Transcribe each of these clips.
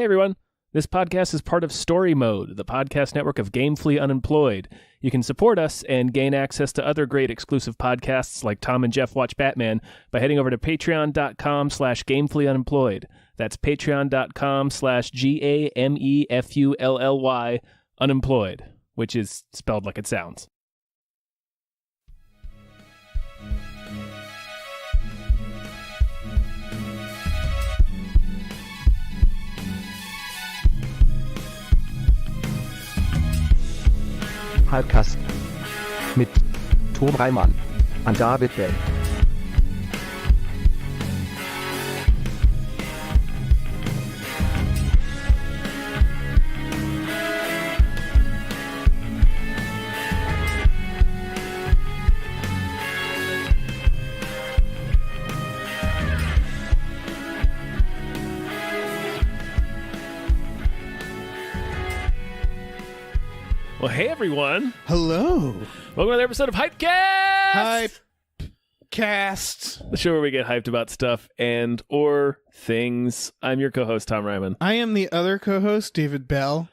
Hey everyone, this podcast is part of Story Mode, the podcast network of Gamefully Unemployed. You can support us and gain access to other great exclusive podcasts like Tom and Jeff Watch Batman by heading over to patreon.com/gamefullyunemployed. That's patreon.com/GAMEFULLY unemployed, which is spelled like it sounds. Hypecast mit Tom Reimann und David Bell. Well, hey everyone. Hello. Welcome to another episode of Hypecast! Hypecast. The show where we get hyped about stuff and or things. I'm your co-host, Tom Ryman. I am the other co-host, David Bell.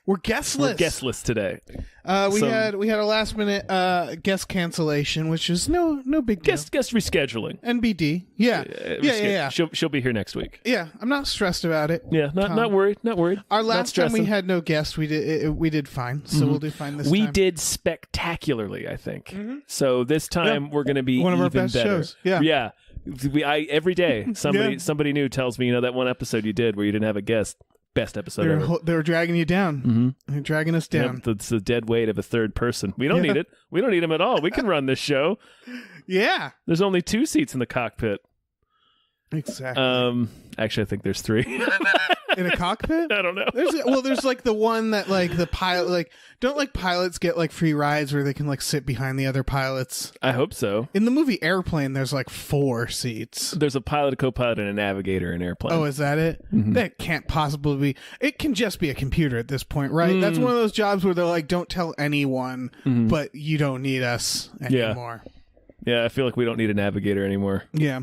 We're guestless. We're guestless today. We had a last minute guest cancellation, which is no big deal. Guest rescheduling. NBD. Yeah. She'll be here next week. Yeah, I'm not stressed about it. Yeah, not worried. Our last time we had no guest, we did fine. So we'll do fine this time. We did spectacularly, I think. Mm-hmm. So this time we're going to be one of our even best better. shows. Yeah. Every day somebody new tells me, that one episode you did where you didn't have a guest. Best episode ever. They were dragging you down. Mm-hmm. They're dragging us down. Yep, it's the dead weight of a third person. We don't need it. We don't need him at all. We can run this show. Yeah. There's only 2 seats in the cockpit. Exactly. Actually, I think there's 3. In a cockpit? I don't know. There's like the one that like the pilot don't pilots get like free rides where they can like sit behind the other pilots? I hope so. In the movie Airplane, there's like 4 seats. There's a pilot, a co-pilot, and a navigator in Airplane. Oh, is that it? Mm-hmm. That can't possibly be. It can just be a computer at this point, right? That's one of those jobs where they're like, don't tell anyone, but you don't need us anymore. Yeah, I feel like we don't need a navigator anymore. Yeah.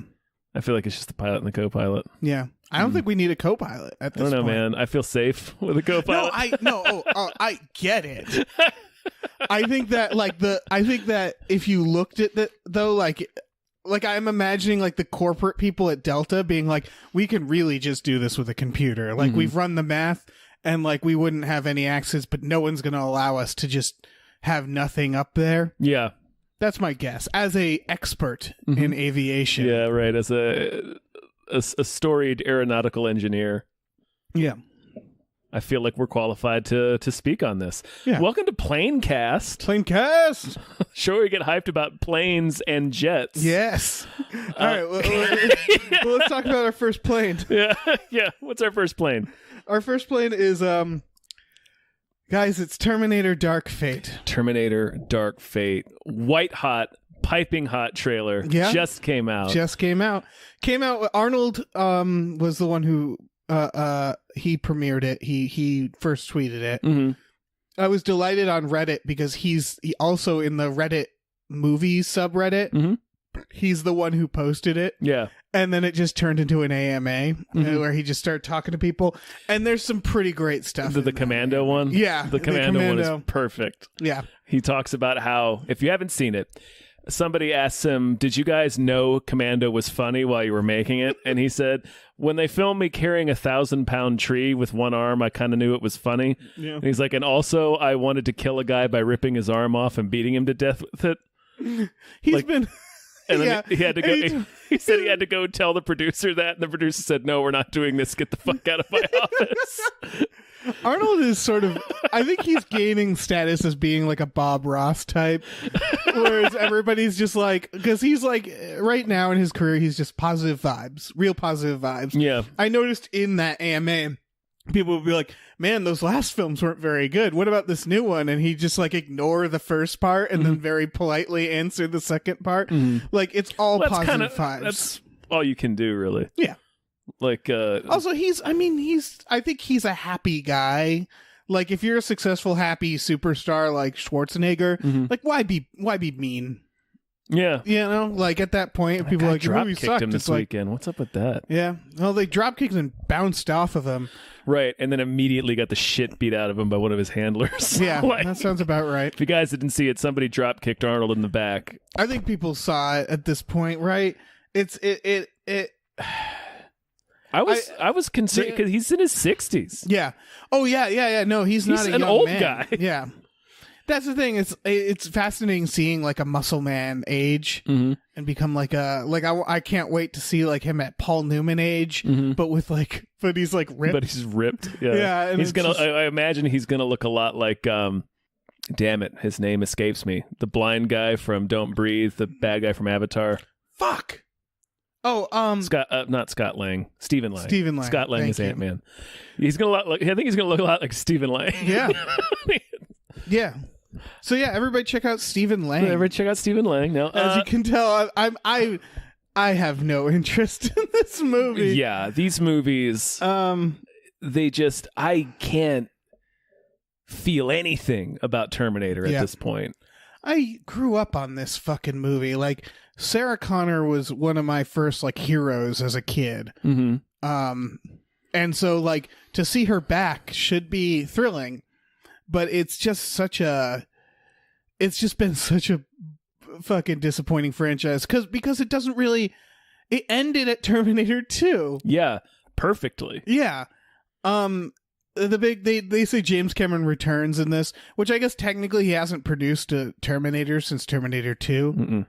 I feel like it's just the pilot and the co-pilot. Yeah. I don't think we need a co-pilot at this point. I don't know, man. I feel safe with a co-pilot. I get it. I think that if you looked at that though, like I'm imagining like the corporate people at Delta being like, we can really just do this with a computer. Like we've run the math and like we wouldn't have any access, but no one's going to allow us to just have nothing up there. Yeah. That's my guess as a expert in aviation. Yeah, right. As a storied aeronautical engineer. Yeah. I feel like we're qualified to speak on this. Yeah. Welcome to Planecast. Planecast. Show where we get hyped about planes and jets. Yes. All right. Well, let's talk about our first plane. Yeah. What's our first plane? Our first plane is guys, it's Terminator Dark Fate. Terminator Dark Fate. White hot, piping hot trailer. Yeah. Just came out. Arnold was the one who he premiered it. He first tweeted it. Mm-hmm. I was delighted on Reddit because he also in the Reddit movies subreddit. Mm-hmm. He's the one who posted it. Yeah. And then it just turned into an AMA where he just started talking to people. And there's some pretty great stuff. The Commando one? Yeah. The Commando one is perfect. Yeah. He talks about how, if you haven't seen it, somebody asks him, did you guys know Commando was funny while you were making it? And he said, when they filmed me carrying a 1,000-pound tree with one arm, I kind of knew it was funny. Yeah. And he's like, and also I wanted to kill a guy by ripping his arm off and beating him to death with it. He's been... And then he had to go. He said he had to go tell the producer that, and the producer said, "No, we're not doing this. Get the fuck out of my office." Arnold is sort of, I think he's gaining status as being like a Bob Ross type, whereas everybody's just like, because he's like, right now in his career, he's just positive vibes, real positive vibes. Yeah. I noticed in that AMA, people would be like, man, those last films weren't very good. What about this new one? And he just like ignore the first part and then very politely answer the second part. Like it's all positive vibes. That's all you can do, really. Yeah. Like also I think he's a happy guy. Like if you're a successful happy superstar like Schwarzenegger, like why be mean? Yeah. You know, like at that point, That people guy are like, the drop movie kicked sucked. him this It's like, weekend. What's up with that? yeah. Well, they drop kicked and bounced off of him. Right, and then immediately got the shit beat out of him by one of his handlers. Yeah, Like, that sounds about right. if you guys didn't see it, somebody drop kicked Arnold in the back. I think people saw it at this point, right? It. I was concerned because he's in his 60s. Yeah. Oh yeah. No, he's not an young old man. guy. Yeah. That's the thing. It's fascinating seeing like a muscle man age Mm-hmm. and become like I can't wait to see like him at Paul Newman age, but with like but he's like ripped. But he's ripped. Yeah, Yeah, and he's it's gonna. just- I imagine he's gonna look a lot like. Damn it, his name escapes me. The blind guy from Don't Breathe, the bad guy from Avatar. Fuck. Oh, Not Scott Lang. Stephen Lang. Stephen Lang. Scott Lang Thank is you. Ant-Man. He's gonna look like. I think he's gonna look a lot like Stephen Lang. Yeah. Yeah. So yeah, everybody check out Stephen Lang. Ever check out Stephen Lang? No. As you can tell, I have no interest in this movie. Yeah, these movies. They just. I can't feel anything about Terminator at Yeah. this point. I grew up on this fucking movie. Like Sarah Connor was one of my first like heroes as a kid. Mm-hmm. And so like to see her back should be thrilling, but it's just been such a fucking disappointing franchise because it doesn't really. It ended at Terminator 2. Yeah, perfectly. Yeah. The big they say James Cameron returns in this, which I guess technically he hasn't produced a Terminator since Terminator 2.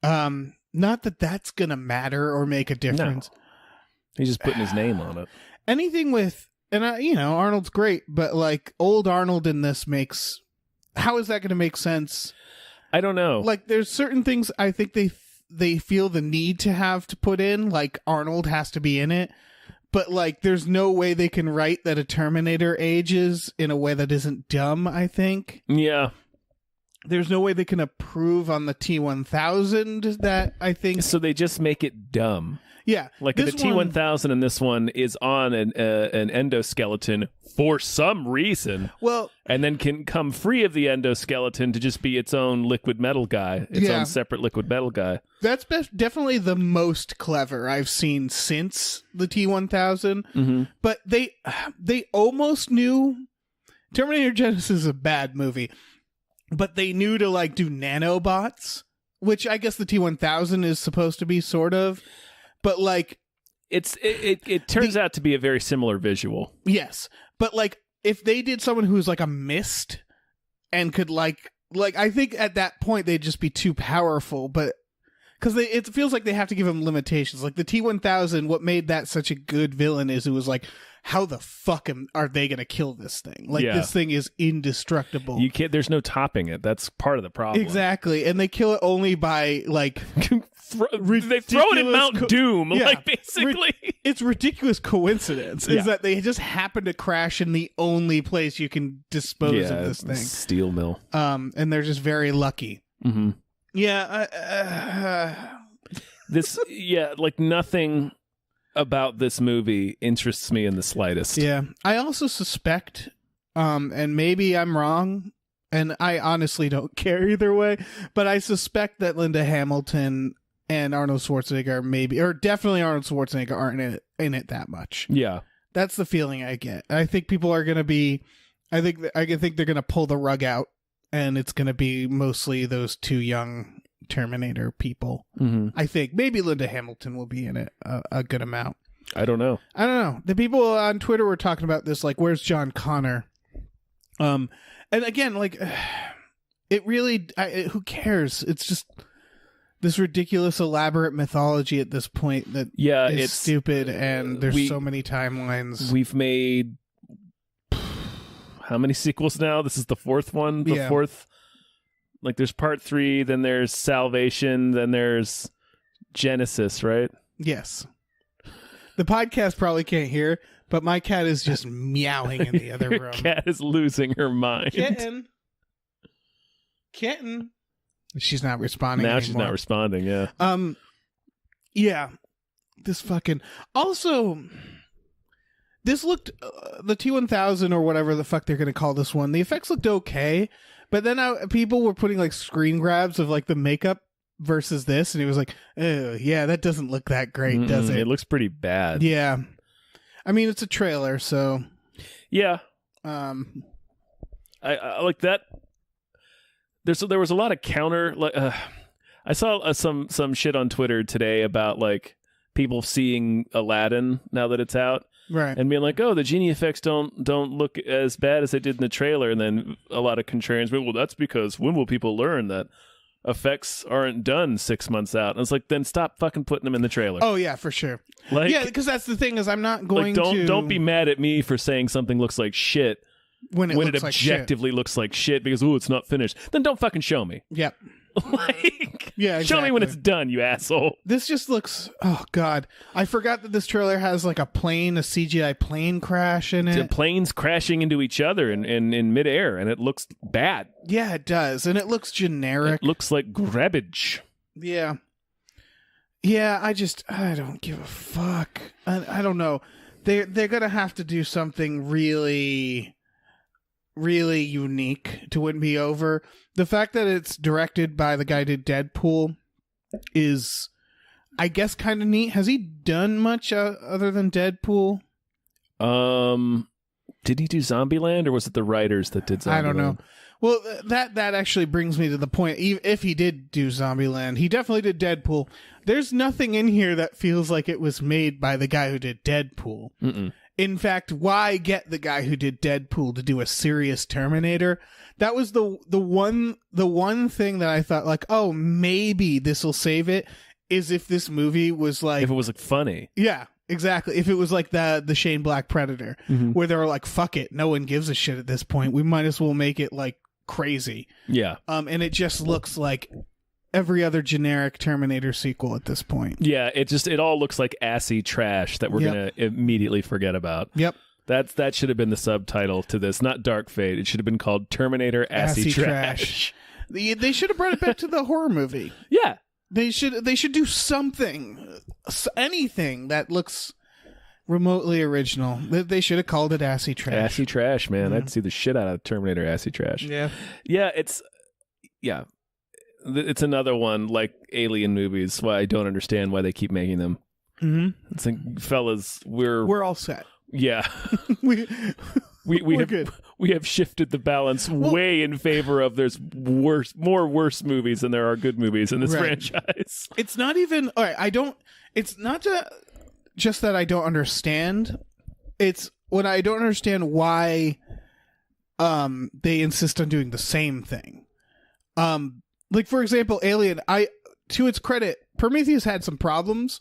Mm-mm. Not that that's gonna matter or make a difference. He's just putting his name on it. Anything with Arnold's great, but like old Arnold in this makes. How is that going to make sense? I don't know. Like there's certain things I think they feel the need to have to put in, like Arnold has to be in it. But, like, there's no way they can write that a Terminator ages in a way that isn't dumb, I think. Yeah. There's no way they can approve on the T-1000 that I think... So they just make it dumb. Yeah. Like the T-1000 in this one is on an endoskeleton for some reason. Well... And then can come free of the endoskeleton to just be its own liquid metal guy. Its own separate liquid metal guy. That's definitely the most clever I've seen since the T-1000. Mm-hmm. But they almost knew... Terminator Genesis is a bad movie. But they knew to, like, do nanobots. Which I guess the T-1000 is supposed to be, sort of. But, like... It turns out to be a very similar visual. Yes. But, like, if they did someone who's, like, a mist and could, like, I think at that point they'd just be too powerful, but... Because it feels like they have to give them limitations. Like, the T-1000, what made that such a good villain is it was like, how the fuck are they going to kill this thing? Like, this thing is indestructible. You can't. There's no topping it. That's part of the problem. Exactly. And they kill it only by, like... they throw it in Mount Doom, Yeah. like, basically. It's ridiculous coincidence is that they just happen to crash in the only place you can dispose of this thing. Steel mill. And they're just very lucky. Mm-hmm. Yeah. Like nothing about this movie interests me in the slightest. Yeah. I also suspect, and maybe I'm wrong, and I honestly don't care either way, but I suspect that Linda Hamilton and Arnold Schwarzenegger or definitely Arnold Schwarzenegger aren't in it that much. Yeah. That's the feeling I get. I think people are going to be, I think they're going to pull the rug out, and it's going to be mostly those two young Terminator people. Mm-hmm. I think maybe Linda Hamilton will be in it a good amount. I don't know. The people on Twitter were talking about this, like, where's John Connor? And again, like, it really, who cares? It's just this ridiculous, elaborate mythology at this point that is it's stupid, and there's so many timelines. We've made how many sequels now? This is the fourth one. The fourth. Like, there's part 3, then there's Salvation, then there's Genesis, right? Yes. The podcast probably can't hear, but my cat is just meowing in the other room. Cat is losing her mind. Kitten. She's not responding now anymore. She's not responding, yeah. Yeah. This fucking... Also, this looked... the T-1000 or whatever the fuck they're going to call this one, the effects looked okay, but then people were putting, like, screen grabs of, like, the makeup versus this, and he was like, "Oh, yeah, that doesn't look that great, does it?" It looks pretty bad. Yeah, I mean, it's a trailer, so Yeah. I like that. There was a lot of counter. I saw some shit on Twitter today about like people seeing Aladdin now that it's out, right, and being like, "Oh, the genie effects don't look as bad as they did in the trailer." And then a lot of contrarians, well, that's because when will people learn that effects aren't done 6 months out? And it's like, then stop fucking putting them in the trailer. Oh yeah, for sure. Like, yeah, because that's the thing is I'm not going like, to don't be mad at me for saying something looks like shit when it looks objectively looks like shit because it's not finished. Then don't fucking show me. Yep. Like, yeah, show me when exactly. it's done, you asshole. This just looks. Oh god, I forgot that this trailer has like a CGI plane crash in The it. planes crashing into each other in midair, and it looks bad. Yeah, it does, and it looks generic. It looks like garbage. Yeah. Yeah, I don't give a fuck. I don't know. They're gonna have to do something really, really unique to win me over. The fact that it's directed by the guy who did Deadpool is, I guess, kind of neat. Has he done much other than Deadpool? Did he do Zombieland, or was it the writers that did Zombieland? I don't know. Well, that actually brings me to the point. If he did do Zombieland, he definitely did Deadpool. There's nothing in here that feels like it was made by the guy who did Deadpool. Mm-mm. In fact, why get the guy who did Deadpool to do a serious Terminator? That was the one thing that I thought, like, oh, maybe this will save it, is if this movie was like, if it was like funny. Yeah, exactly. If it was like the Shane Black Predator, where they were like, fuck it, no one gives a shit at this point. We might as well make it like crazy. Yeah. And it just looks like every other generic Terminator sequel at this point. Yeah, it all looks like assy trash that we're gonna immediately forget about. Yep. That should have been the subtitle to this, not Dark Fate. It should have been called Terminator Assy Trash. They should have brought it back to the horror movie. Yeah. They should do something, anything that looks remotely original. They should have called it Assy Trash. Assy Trash, man. I'd see the shit out of Terminator Assy Trash. Yeah. Yeah, it's another one like Alien movies. Why I don't understand why they keep making them. Mm-hmm. It's like, fellas, we're all set. Yeah. We're have, good. We have shifted the balance way in favor of there's more worse movies than there are good movies in this franchise. It's not even all right. It's not just that I don't understand. It's when I don't understand why they insist on doing the same thing. Like, for example, Alien, to its credit, Prometheus had some problems,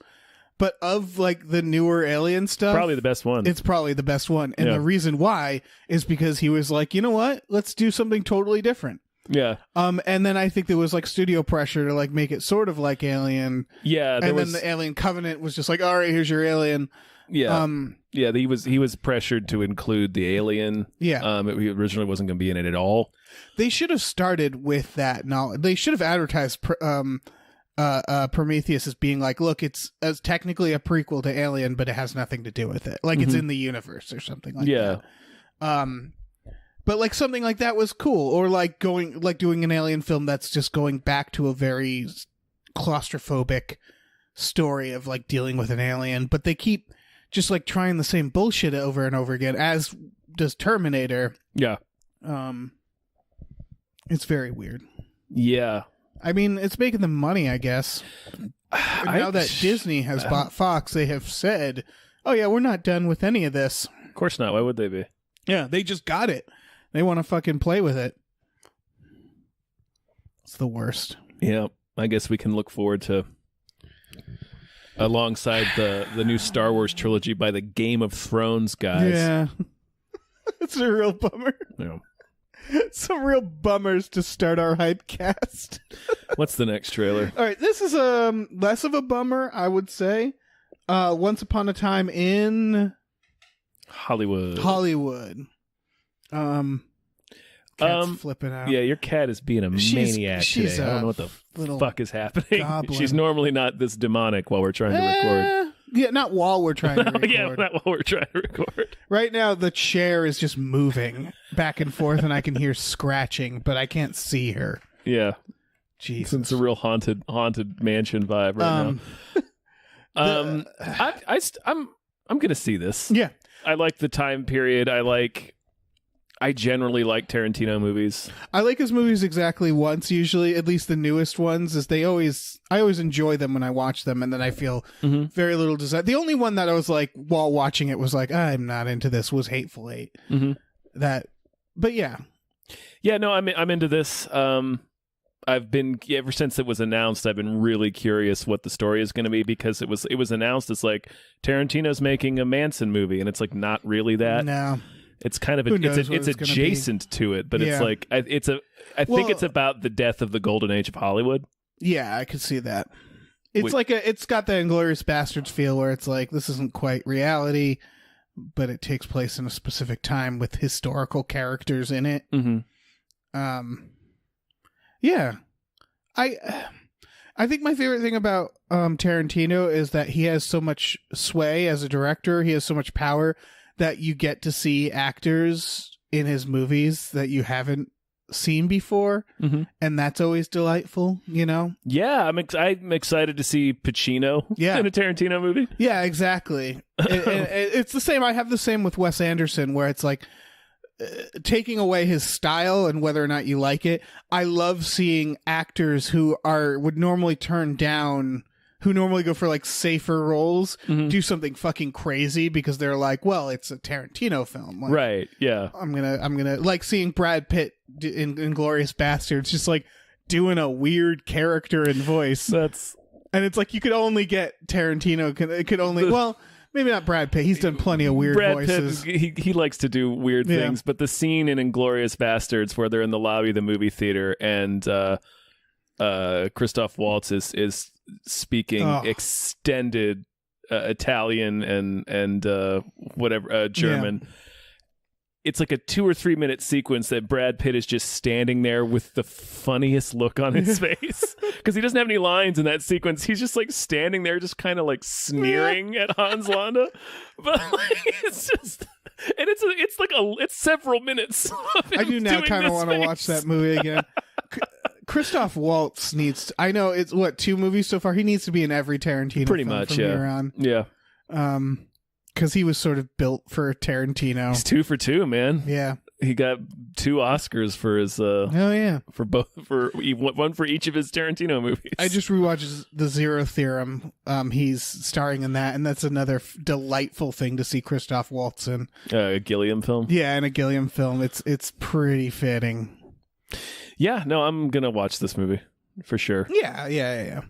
but of like the newer Alien stuff, Probably the best one. it's probably the best one. And the reason why is because he was like, you know what? Let's do something totally different. Yeah. And then I think there was like studio pressure to like make it sort of like Alien. Yeah. And then the Alien Covenant was just like, all right, here's your Alien. Yeah. Yeah, he was pressured to include the alien. Yeah. He originally wasn't going to be in it at all. They should have started with that knowledge. They should have advertised Prometheus as being like, look, it's as technically a prequel to Alien, but it has nothing to do with it. Like it's in the universe or something like that. But like something like that was cool. Or like doing an Alien film that's just going back to a very claustrophobic story of like dealing with an alien, but they keep just like trying the same bullshit over and over again, as does Terminator. Yeah. It's very weird. Yeah. I mean, it's making them money, I guess. Now that Disney has bought Fox, they have said, oh yeah, we're not done with any of this. Of course not. Why would they be? Yeah, they just got it. They want to fucking play with it. It's the worst. Yeah. I guess we can look forward to, alongside the new Star Wars trilogy by the Game of Thrones guys. Yeah. It's a real bummer. Yeah. Some real bummers to start our Hypecast. What's the next trailer? All right, this is less of a bummer, I would say. Once Upon a Time in Hollywood. Cat's flipping out. Yeah, your cat is being a maniac she's today. I don't know what the fuck is happening. goblin. She's normally not this demonic while we're trying to record. Yeah, not while we're trying to record. Yeah, not while we're trying to record. Right now, the chair is just moving back and forth, and I can hear scratching, but I can't see her. Yeah. Jesus. It's a real haunted mansion vibe right now. I'm gonna see this. Yeah. I like the time period. I generally like Tarantino movies. I like his movies exactly once, usually, at least the newest ones, is I always enjoy them when I watch them, and then I feel very little desire. The only one that I was like, while watching it, was like, I'm not into this, was Hateful Eight. But yeah. Yeah, no, I'm into this. I've been, ever since it was announced, I've been really curious what the story is going to be, because it was announced as like Tarantino's making a Manson movie, and it's like not really that. No. It's kind of it's adjacent to it, but it's like I think it's about the death of the golden age of Hollywood. Yeah, I could see that. It's got the Inglourious Bastards feel, where it's like, this isn't quite reality, but it takes place in a specific time with historical characters in it. Yeah. I think my favorite thing about Tarantino is that he has so much sway as a director. He has so much power that you get to see actors in his movies that you haven't seen before, and that's always delightful, you know? Yeah, I'm excited to see Pacino in a Tarantino movie. Yeah, exactly. It's the same. I have the same with Wes Anderson, where it's like, taking away his style and whether or not you like it, I love seeing actors who would normally turn down, who normally go for like safer roles, do something fucking crazy because they're like, well, it's a Tarantino film. Like, right. Yeah. I'm gonna like seeing Brad Pitt in Inglourious Bastards, just like doing a weird character and voice. And it's like, you could only get Tarantino. It could only, well, maybe not Brad Pitt. He's done plenty of weird voices. Pitt, he likes to do weird things, but the scene in Inglourious Bastards where they're in the lobby of the movie theater and Christoph Waltz is speaking extended Italian and whatever German. Yeah. It's like a 2 or 3 minute sequence that Brad Pitt is just standing there with the funniest look on his face, because he doesn't have any lines in that sequence. He's just like standing there, just kind of like sneering at Hans Landa. But like, it's just, and it's several minutes. I do now kind of want to watch that movie again. Christoph Waltz needs. I know it's 2 movies so far. He needs to be in every Tarantino pretty film much. From here on. Yeah. Because he was sort of built for Tarantino. He's 2 for 2, man. Yeah, he got 2 Oscars for his. For both, for one for each of his Tarantino movies. I just rewatched The Zero Theorem. He's starring in that, and that's another delightful thing to see Christoph Waltz in. A Gilliam film. Yeah, in a Gilliam film, it's pretty fitting. Yeah, no, I'm gonna watch this movie for sure. Yeah.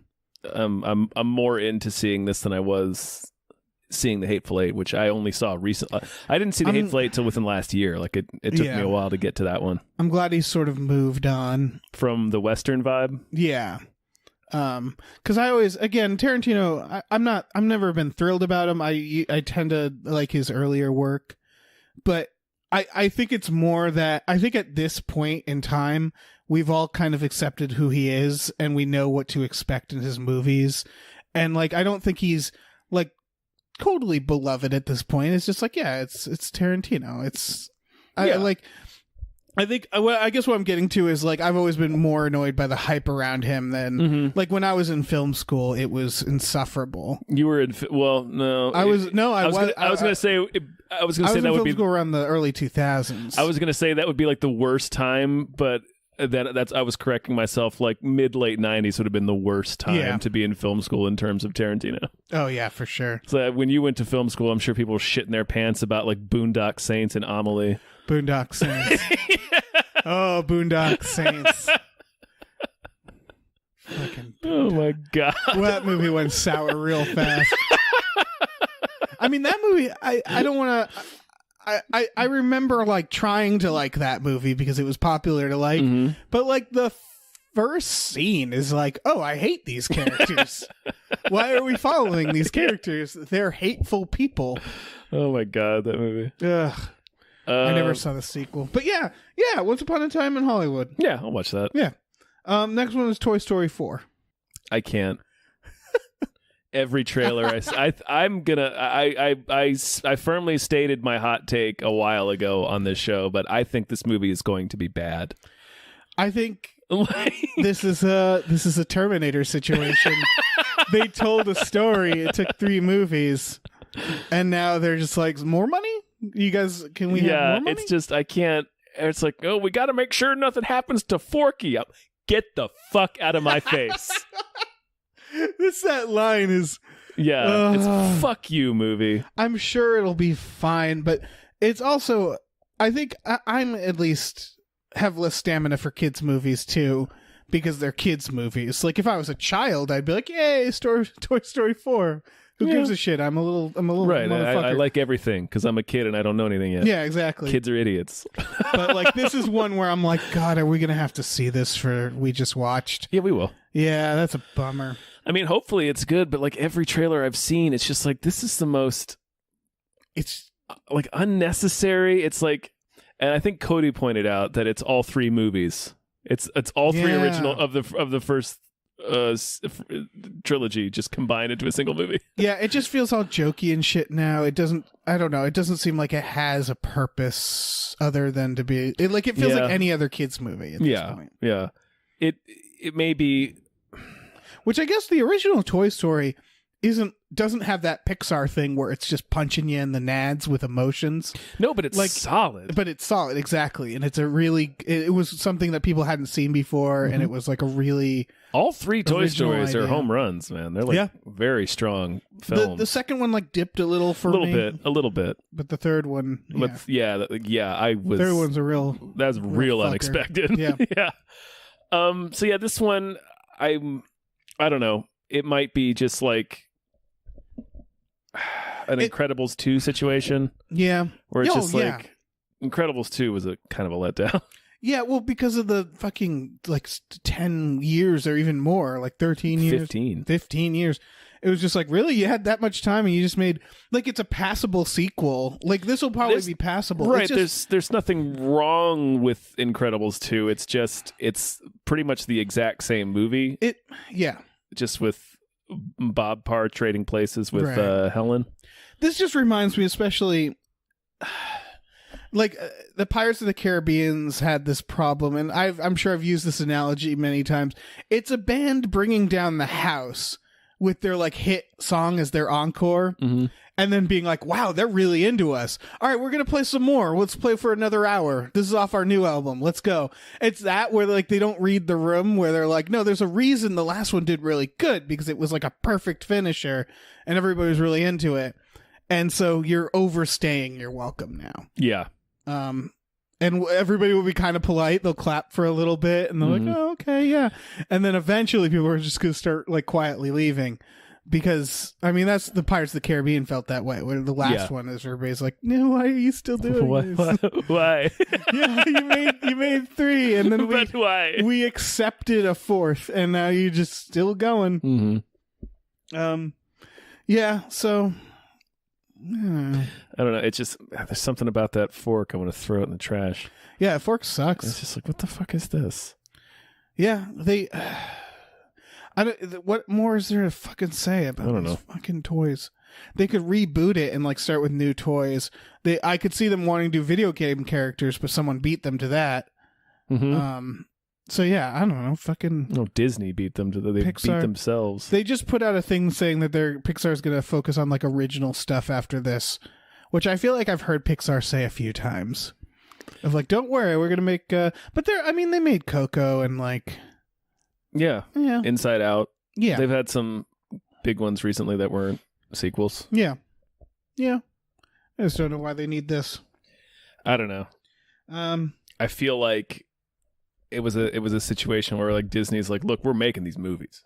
I'm more into seeing this than I was seeing The Hateful Eight, which I only saw recently. I didn't see The Hateful Eight till within last year. Like it took me a while to get to that one. I'm glad he's sort of moved on from the Western vibe. Yeah. Because I always, again, Tarantino, I've never been thrilled about him. I tend to like his earlier work, but I think it's more that I think at this point in time, we've all kind of accepted who he is and we know what to expect in his movies. And like, I don't think he's like totally beloved at this point. It's just like, yeah, it's Tarantino. I guess what I'm getting to is like, I've always been more annoyed by the hype around him than like when I was in film school, it was insufferable. You were in, no, I was going to say that would be around the early 2000s. I was going to say that would be like the worst time, but that's I was correcting myself. Like mid-late 90s would have been the worst time to be in film school in terms of Tarantino. Oh yeah, for sure. So when you went to film school, I'm sure people were shitting their pants about like Boondock Saints and Amelie. Boondock Saints. Oh, Boondock Saints. Fucking Boondock. Oh my god. Well, that movie went sour real fast. I mean, that movie, I don't want to... I remember like trying to like that movie because it was popular to like, but like the first scene is like, oh, I hate these characters. Why are we following these characters? They're hateful people. Oh my god, that movie. Ugh. I never saw the sequel, but yeah, Once Upon a Time in Hollywood. Yeah, I'll watch that. Yeah. Next one is Toy Story 4. I can't. Every trailer I firmly stated my hot take a while ago on this show, but I think this movie is going to be bad. I think Like, This is a Terminator situation. They told a story. It took 3 movies, and now they're just like, more money? You guys, can we have more money? it's just I can't. It's like, oh, we got to make sure nothing happens to Forky. Get the fuck out of my face. That line is. Yeah, it's fuck you movie. I'm sure it'll be fine, but it's also, I think I'm at least have less stamina for kids movies too, because they're kids movies. Like if I was a child, I'd be like, yay, Toy Story 4. Who gives a shit? I'm a little right. motherfucker. I like everything because I'm a kid and I don't know anything yet. Yeah, exactly. Kids are idiots. But like this is one where I'm like, God, are we gonna have to see this for we just watched? Yeah, we will. Yeah, that's a bummer. I mean, hopefully it's good, but like every trailer I've seen, it's just like this is the most. It's like unnecessary. It's like, and I think Cody pointed out that it's all 3 movies. It's all 3 original of the first trilogy just combined into a single movie. Yeah, it just feels all jokey and shit now. It doesn't. I don't know. It doesn't seem like it has a purpose other than to be. It feels like any other kids movie. At this point. Yeah. It may be. Which I guess the original Toy Story doesn't have that Pixar thing where it's just punching you in the nads with emotions. No, but it's like solid. But it's solid, exactly. And it's it was something that people hadn't seen before, and it was like a really all 3 Toy Stories idea. are home runs, man. They're like very strong films. The second one like dipped a little for me. A little bit. But the third one, I was. Third one's a real. That was real unexpected. Yeah, yeah. So yeah, this one I don't know. It might be just like an Incredibles 2 situation. Yeah. Where it's just like Incredibles 2 was a kind of a letdown. Yeah, well, because of the fucking 10 years or even more, like 13 years. 15 years. It was just like, really? You had that much time and you just made it's a passable sequel. Like this will probably be passable. Right. There's nothing wrong with Incredibles 2. It's just it's pretty much the exact same movie. Just with Bob Parr trading places with Helen. This just reminds me especially the Pirates of the Caribbean's had this problem, and I'm sure I've used this analogy many times. It's a band bringing down the house with their hit song as their encore, and then being like, wow, they're really into us. All right, we're going to play some more. Let's play for another hour. This is off our new album. Let's go. It's that where they don't read the room, where they're like, no, there's a reason the last one did really good because it was like a perfect finisher and everybody was really into it. And so you're overstaying your welcome now. Yeah. And everybody will be kind of polite. They'll clap for a little bit and they're like, oh, okay, yeah. And then eventually people are just going to start quietly leaving. Because, I mean, that's the Pirates of the Caribbean felt that way. Where the last one is everybody's like, no, why are you still doing this? Why? Yeah, you made 3, and then but why? We accepted a 4th, and now you're just still going. Yeah, so... I don't know. It's just, there's something about that fork. I want to throw it in the trash. Yeah, fork sucks. It's just like, what the fuck is this? Yeah, they... what more is there to fucking say about these fucking toys? They could reboot it and start with new toys. I could see them wanting to do video game characters, but someone beat them to that. So yeah, I don't know. Fucking Disney beat them to they beat themselves. They just put out a thing saying that Pixar's going to focus on original stuff after this, which I feel like I've heard Pixar say a few times. Of don't worry, we're going to make. But they made Coco and Yeah. Inside Out. Yeah. They've had some big ones recently that weren't sequels. Yeah. I just don't know why they need this. I don't know. I feel like it was a situation where Disney's like, look, we're making these movies.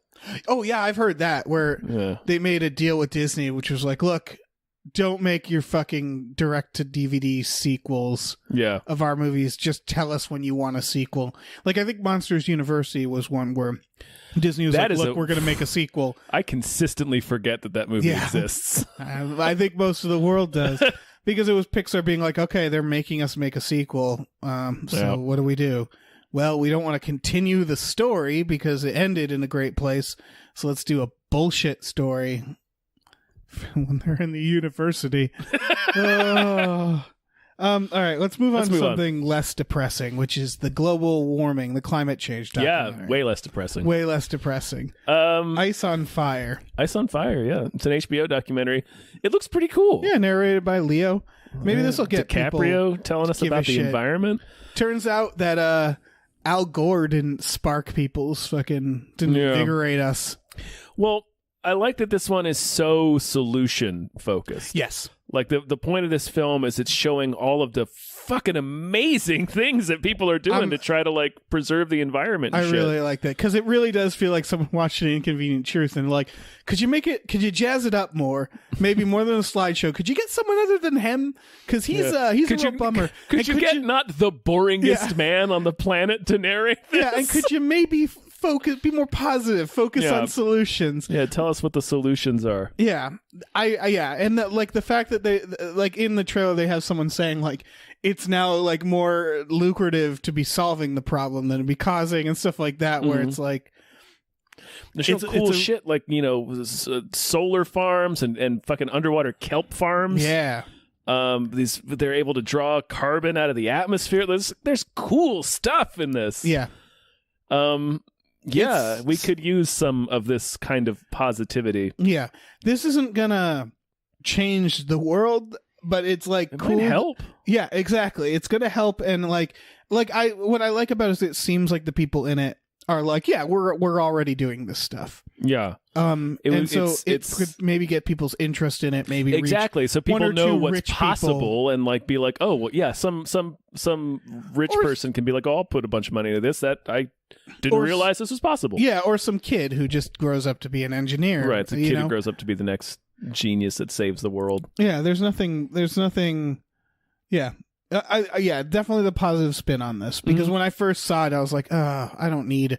Oh yeah, I've heard that where they made a deal with Disney, which was like, look, don't make your fucking direct to DVD sequels of our movies. Just tell us when you want a sequel. I think Monsters University was one where Disney was look, we're going to make a sequel. I consistently forget that movie exists. I think most of the world does. Because it was Pixar being like, okay, they're making us make a sequel. So what do we do? Well, we don't want to continue the story because it ended in a great place. So let's do a bullshit story when they're in the university. All right, let's move on to something less depressing, which is the global warming, the climate change documentary. Yeah, way less depressing. Way less depressing. Ice on Fire. Ice on Fire, yeah. It's an HBO documentary. It looks pretty cool. Yeah, narrated by Leo. Maybe this will get DiCaprio telling us about the environment. Turns out that Al Gore didn't spark people's didn't invigorate us. Well, I like that this one is so solution focused. Yes. Like the point of this film is it's showing all of the fucking amazing things that people are doing to try to like preserve the environment. And really like that because it really does feel like someone watched An Inconvenient Truth and like, could you jazz it up more? Maybe more than a slideshow. Could you get someone other than him? Because he's a real bummer. Could you get not the boringest man on the planet to narrate this? Yeah, and could you maybe be more positive, focus on solutions. Yeah, tell us what the solutions are. Yeah. And the fact that they like in the trailer they have someone saying like it's now like more lucrative to be solving the problem than to be causing and stuff like that where it's like there's cool shit like, solar farms and fucking underwater kelp farms. Yeah. They're able to draw carbon out of the atmosphere. There's cool stuff in this. Yeah. Yeah, we could use some of this kind of positivity. Yeah. This isn't gonna change the world, but it's like it cool. might help. Yeah, exactly. It's gonna help and what I like about it is it seems like the people in it are like, yeah, we're already doing this stuff. Yeah. It could maybe get people's interest in it, maybe exactly. So people know what's possible and like be like, oh, well, yeah, some rich person can be like, oh, I'll put a bunch of money into this that I didn't realize this was possible. Yeah, or some kid who just grows up to be an engineer. Right, it's a kid who grows up to be the next genius that saves the world. Yeah, there's nothing. Yeah. Definitely the positive spin on this because when I first saw it, I was like, I don't need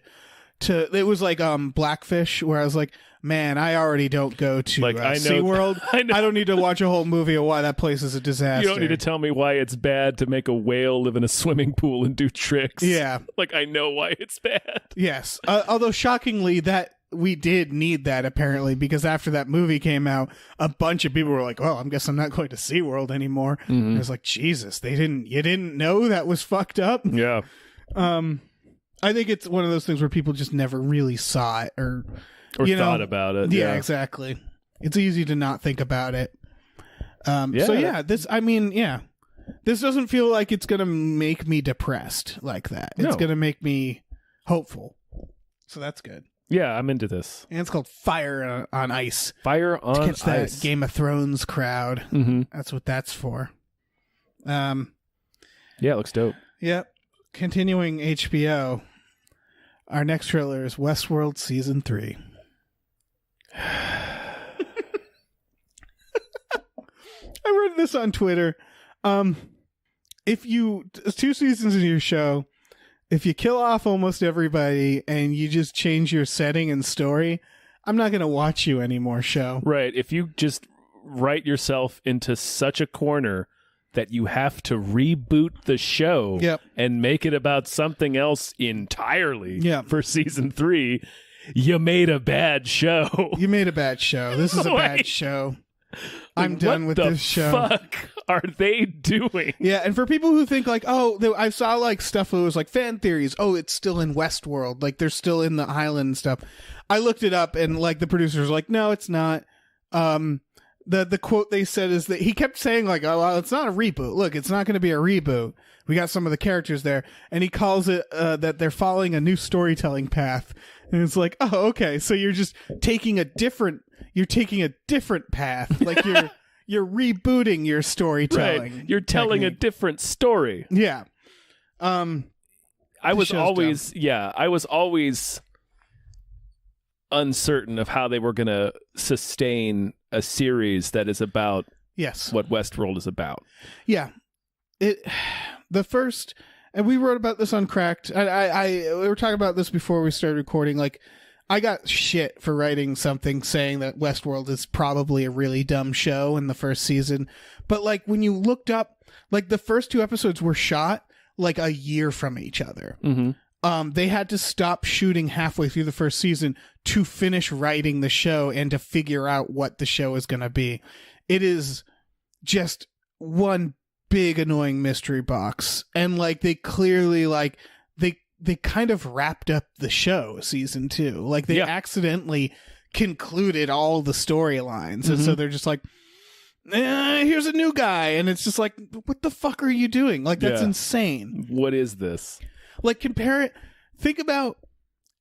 to. It was like Blackfish, where I was like, man, I already don't go to SeaWorld. I don't need to watch a whole movie of why that place is a disaster. You don't need to tell me why it's bad to make a whale live in a swimming pool and do tricks. Yeah, like I know why it's bad. Yes, although shockingly that. We did need that apparently because after that movie came out, a bunch of people were like, "Well, I guess I'm not going to SeaWorld anymore." I was like, "Jesus, you didn't know that was fucked up." Yeah. I think it's one of those things where people just never really saw it or thought about it. Yeah, exactly. It's easy to not think about it. This doesn't feel like it's gonna make me depressed like that. It's gonna make me hopeful. So that's good. Yeah, I'm into this. And it's called Fire on Ice. Fire on to catch Ice. That Game of Thrones crowd. Mm-hmm. That's what that's for. Yeah, it looks dope. Yep. Continuing HBO. Our next trailer is Westworld Season 3. I read this on Twitter. If you 2 seasons into your show, if you kill off almost everybody and you just change your setting and story, I'm not going to watch you anymore, show. Right. If you just write yourself into such a corner that you have to reboot the show and make it about something else entirely for season 3, you made a bad show. You made a bad show. This is a bad show. I'm done with this show. What the fuck are they doing? Yeah, and for people who think like, I saw like stuff that was like fan theories. Oh, it's still in Westworld. Like they're still in the island and stuff. I looked it up and like the producers were like, no, it's not. The quote they said is that he kept saying like, oh, well, it's not a reboot. Look, it's not going to be a reboot. We got some of the characters there. And he calls it that they're following a new storytelling path. And it's like, oh, okay. So you're just taking a different path. Like you're rebooting your storytelling. Right. You're telling a different story. Yeah. I was always uncertain of how they were going to sustain a series that is about what Westworld is about. Yeah. The first, and we wrote about this on Cracked. We were talking about this before we started recording. Like, I got shit for writing something saying that Westworld is probably a really dumb show in the first season. But like when you looked up, like the first 2 episodes were shot like a year from each other. Mm-hmm. They had to stop shooting halfway through the first season to finish writing the show and to figure out what the show is going to be. It is just one big annoying mystery box, and like they clearly like they kind of wrapped up the show season 2. Like they accidentally concluded all the storylines, and so they're just like, here's a new guy, and it's just like, what the fuck are you doing? Like that's insane. What is this? Like compare it. Think about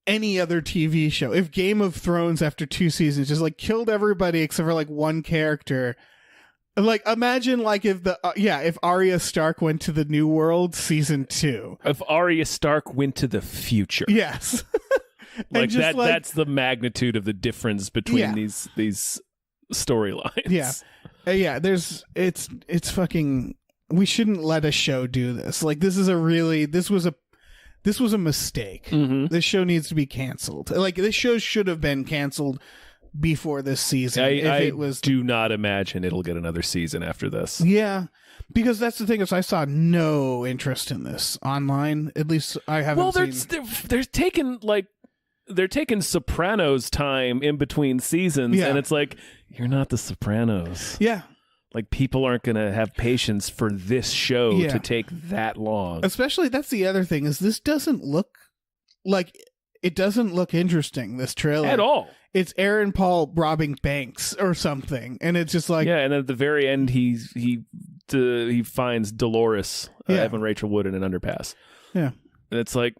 any other TV show. If Game of Thrones after 2 seasons just like killed everybody except for like one character. Like imagine like if if Arya Stark went to the New World season 2. If Arya Stark went to the future. Yes. Like that that's the magnitude of the difference between these storylines. Yeah. It's fucking, we shouldn't let a show do this. Like this was a mistake. This show needs to be canceled. Like this show should have been canceled before this season. I do not imagine it'll get another season after this. Yeah, because that's the thing is I saw no interest in this online. At least I haven't seen. They're taking Sopranos time in between seasons, and it's like, you're not the Sopranos. Yeah. Like, people aren't going to have patience for this show to take that long. Especially, that's the other thing, is this doesn't look like, it doesn't look interesting, this trailer. At all. It's Aaron Paul robbing banks or something, and it's just like... Yeah, and at the very end, he finds Dolores, Evan Rachel Wood, in an underpass. Yeah. And it's like,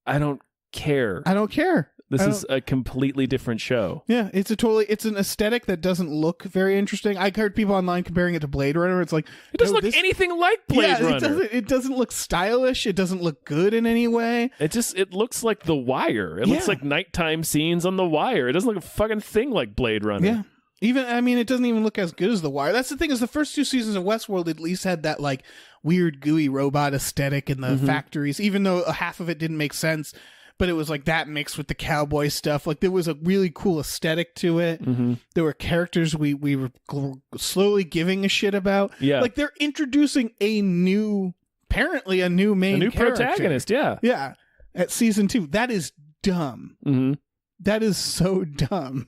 I don't care. I don't care. This is a completely different show. Yeah, it's an aesthetic that doesn't look very interesting. I heard people online comparing it to Blade Runner. It's like, it doesn't look anything like Blade Runner. It doesn't look stylish. It doesn't look good in any way. It looks like The Wire. It looks like nighttime scenes on The Wire. It doesn't look a fucking thing like Blade Runner. Yeah. It doesn't even look as good as The Wire. That's the thing, is the first 2 seasons of Westworld at least had that like weird gooey robot aesthetic in the factories, even though half of it didn't make sense. But it was like that mixed with the cowboy stuff. Like there was a really cool aesthetic to it. There were characters we were slowly giving a shit about. Yeah. Like they're introducing apparently a new main character. Protagonist. Yeah. Yeah. At season 2. That is dumb. That is so dumb.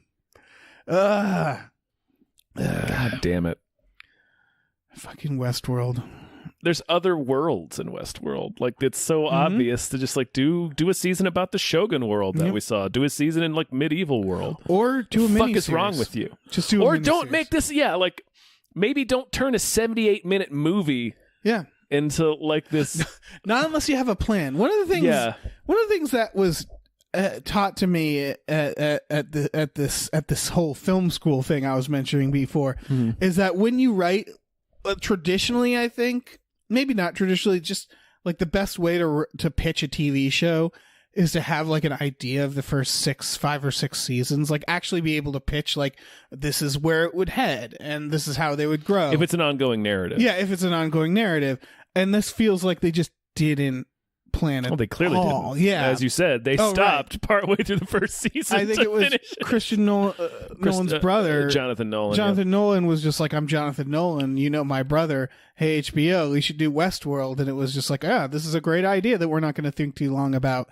God damn it. Fucking Westworld. There's other worlds in Westworld. Like, it's so obvious to just like do a season about the Shogun world that we saw. Do a season in like medieval world. Or do a miniseries. What the fuck is wrong with you? Just do a Or miniseries. don't make this like maybe don't turn a 78-minute movie into like this. Not unless you have a plan. One of the things that was taught to me at this whole film school thing I was mentioning before is that when you write traditionally, I think, maybe not traditionally, just like the best way to pitch a TV show is to have like an idea of the first 5 or 6 seasons, like actually be able to pitch like this is where it would head and this is how they would grow. If it's an ongoing narrative. Yeah, if it's an ongoing narrative. And this feels like they just didn't plan it. Well, they clearly didn't. Yeah. As you said, they stopped partway through the first season. I think it was Christian Nolan's brother. Jonathan Nolan. Jonathan Nolan was just like, I'm Jonathan Nolan, you know my brother. Hey, HBO, we should do Westworld. And it was just like, this is a great idea that we're not going to think too long about.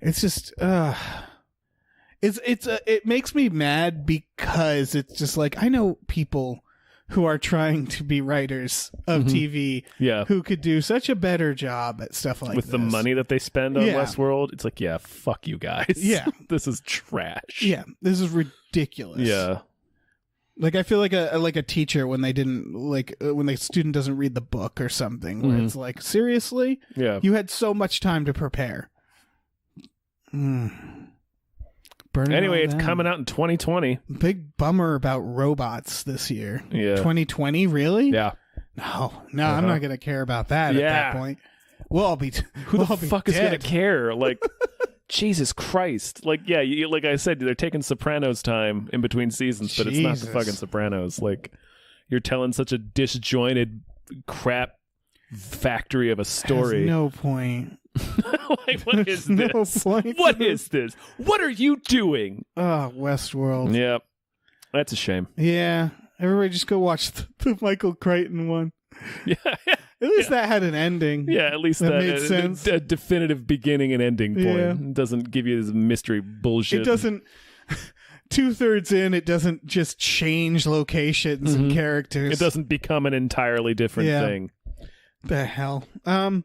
It's just, it makes me mad because it's just like, I know people who are trying to be writers of TV who could do such a better job at stuff like with this. The money that they spend on Westworld. It's like, fuck you guys. Yeah. This is trash. Yeah, this is ridiculous. Yeah. Like I feel like a teacher when they didn't when the student doesn't read the book or something where it's like, seriously? Yeah. You had so much time to prepare. Anyway, it's coming out in 2020. Big bummer about robots this year. Yeah. 2020, really? Yeah. No, I'm not going to care about that at that point. We'll all be Who the fuck is going to care? Like, Jesus Christ. Like, like I said, they're taking Sopranos time in between seasons, but it's not the fucking Sopranos. Like, you're telling such a disjointed crap factory of a story. Has no point. Like, what is this? No point. What is this? What are you doing? Oh, Westworld. Yeah. That's a shame. Yeah. Everybody just go watch the Michael Crichton one. Yeah. At least that had an ending. Yeah, at least that made sense. A definitive beginning and ending point. Yeah. It doesn't give you this mystery bullshit. It doesn't... 2/3 in, it doesn't just change locations and characters. It doesn't become an entirely different thing. The hell. All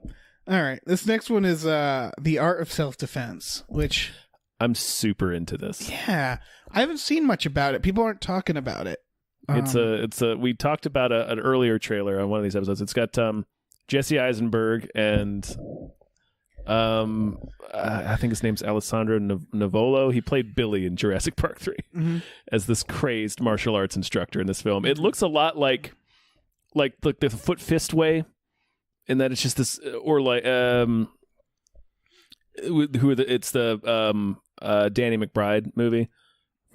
right. This next one is The Art of Self-Defense, which I'm super into this. I haven't seen much about it. People aren't talking about it. We talked about an earlier trailer on one of these episodes. It's got Jesse Eisenberg and I think his name's Alessandro Navolo. He played Billy in Jurassic Park 3 as this crazed martial arts instrucctor in this film. It looks a lot like the Foot Fist Way, in that it's just this, or like it's the Danny McBride movie,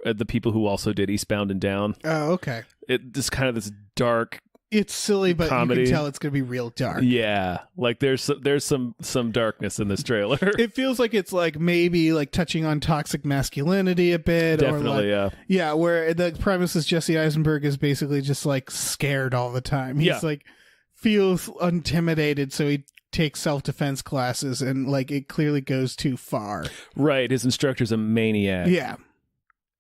the people who also did Eastbound and Down. Oh, okay. It just kind of this dark. It's silly, but comedy. You can tell it's going to be real dark. Yeah, like there's some darkness in this trailer. It feels like it's like maybe like touching on toxic masculinity a bit. Definitely, or like, yeah. Where the premise is Jesse Eisenberg is basically just like scared all the time. He's like feels intimidated, so he takes self-defense classes, and like it clearly goes too far. Right, his instructor's a maniac. Yeah.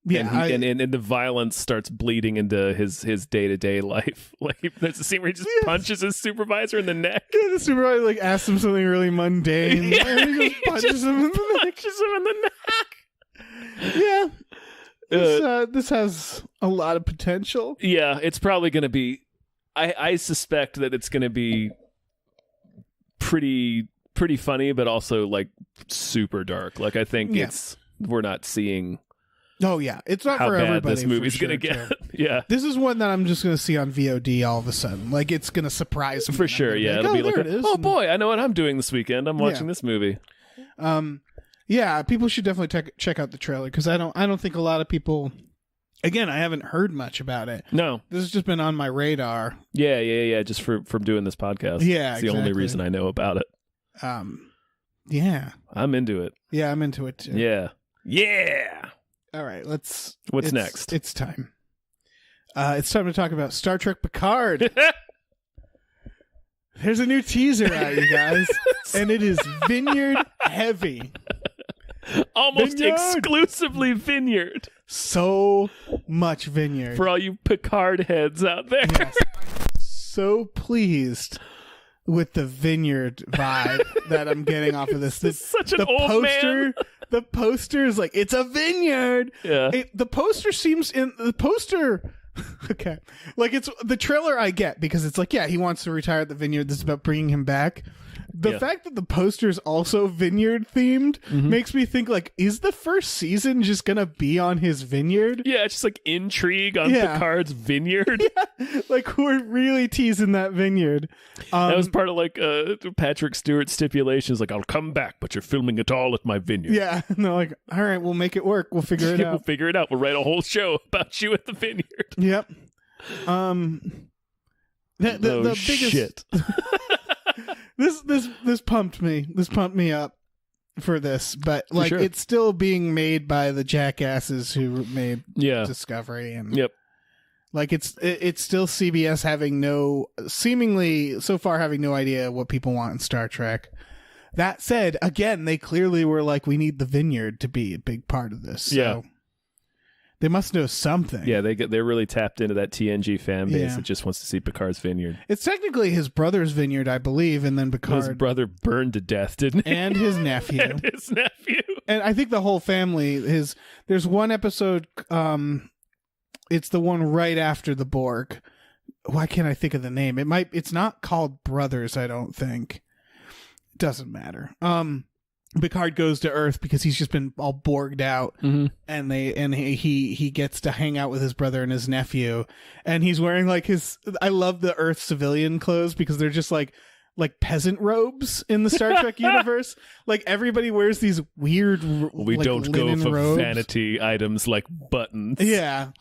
Yeah, and the violence starts bleeding into his day-to-day life. Like there's a scene where he just punches his supervisor in the neck. Yeah, the supervisor like asks him something really mundane. And he just punches him in the neck. Yeah. This has a lot of potential. Yeah, it's probably going to be. I suspect that it's going to be pretty funny, but also like super dark. Like I think we're not seeing. Oh yeah, it's not how for bad everybody. This movie's gonna get. Yeah, this is one that I'm just gonna see on VOD all of a sudden. Like it's gonna surprise me for sure. Yeah, it'll be like, oh boy, I know what I'm doing this weekend. I'm watching this movie. Yeah, people should definitely check out the trailer, because I don't think a lot of people. Again, I haven't heard much about it. No, this has just been on my radar. Yeah. Just from doing this podcast. Yeah, it's the only reason I know about it. Yeah, I'm into it. Yeah, I'm into it too. Yeah. All right, What's next? It's time. It's time to talk about Star Trek Picard. There's a new teaser out, you guys, and it is Vineyard heavy. Almost Vineyard. Exclusively Vineyard. So much Vineyard. For all you Picard heads out there. Yes. So pleased with the Vineyard vibe that I'm getting off of this. Such an old man. The poster is like, it's a vineyard. Yeah. The poster seems in the poster. Okay. Like it's the trailer I get, because it's like, yeah, he wants to retire at the Vineyard. This is about bringing him back. The fact that the poster is also Vineyard themed makes me think, like, is the first season just going to be on his vineyard? Yeah, it's just like intrigue on Picard's vineyard. Yeah. Like we're really teasing that vineyard. That was part of like Patrick Stewart's stipulations, like, I'll come back, but you're filming it all at my vineyard. Yeah. And they're like, all right, we'll make it work. We'll figure it out. We'll figure it out. We'll write a whole show about you at the vineyard. Yep. The biggest shit. This pumped me. This pumped me up for this, but like it's still being made by the jackasses who made Discovery, and like it's still CBS seemingly so far having no idea what people want in Star Trek. That said, again, they clearly were like, we need the Vineyard to be a big part of this. So they must know something. Yeah, they're really tapped into that TNG fan base that just wants to see Picard's vineyard. It's technically his brother's vineyard, I believe, and then Picard. His brother burned to death, didn't he? And his nephew. And I think the whole family. There's one episode. It's the one right after the Borg. Why can't I think of the name? It's not called Brothers, I don't think. It doesn't matter. Picard goes to Earth because he's just been all Borged out, and he gets to hang out with his brother and his nephew, and he's wearing like I love the Earth civilian clothes, because they're just like peasant robes in the Star Trek universe. Like everybody wears these weird we don't go for robes. Vanity items like buttons, and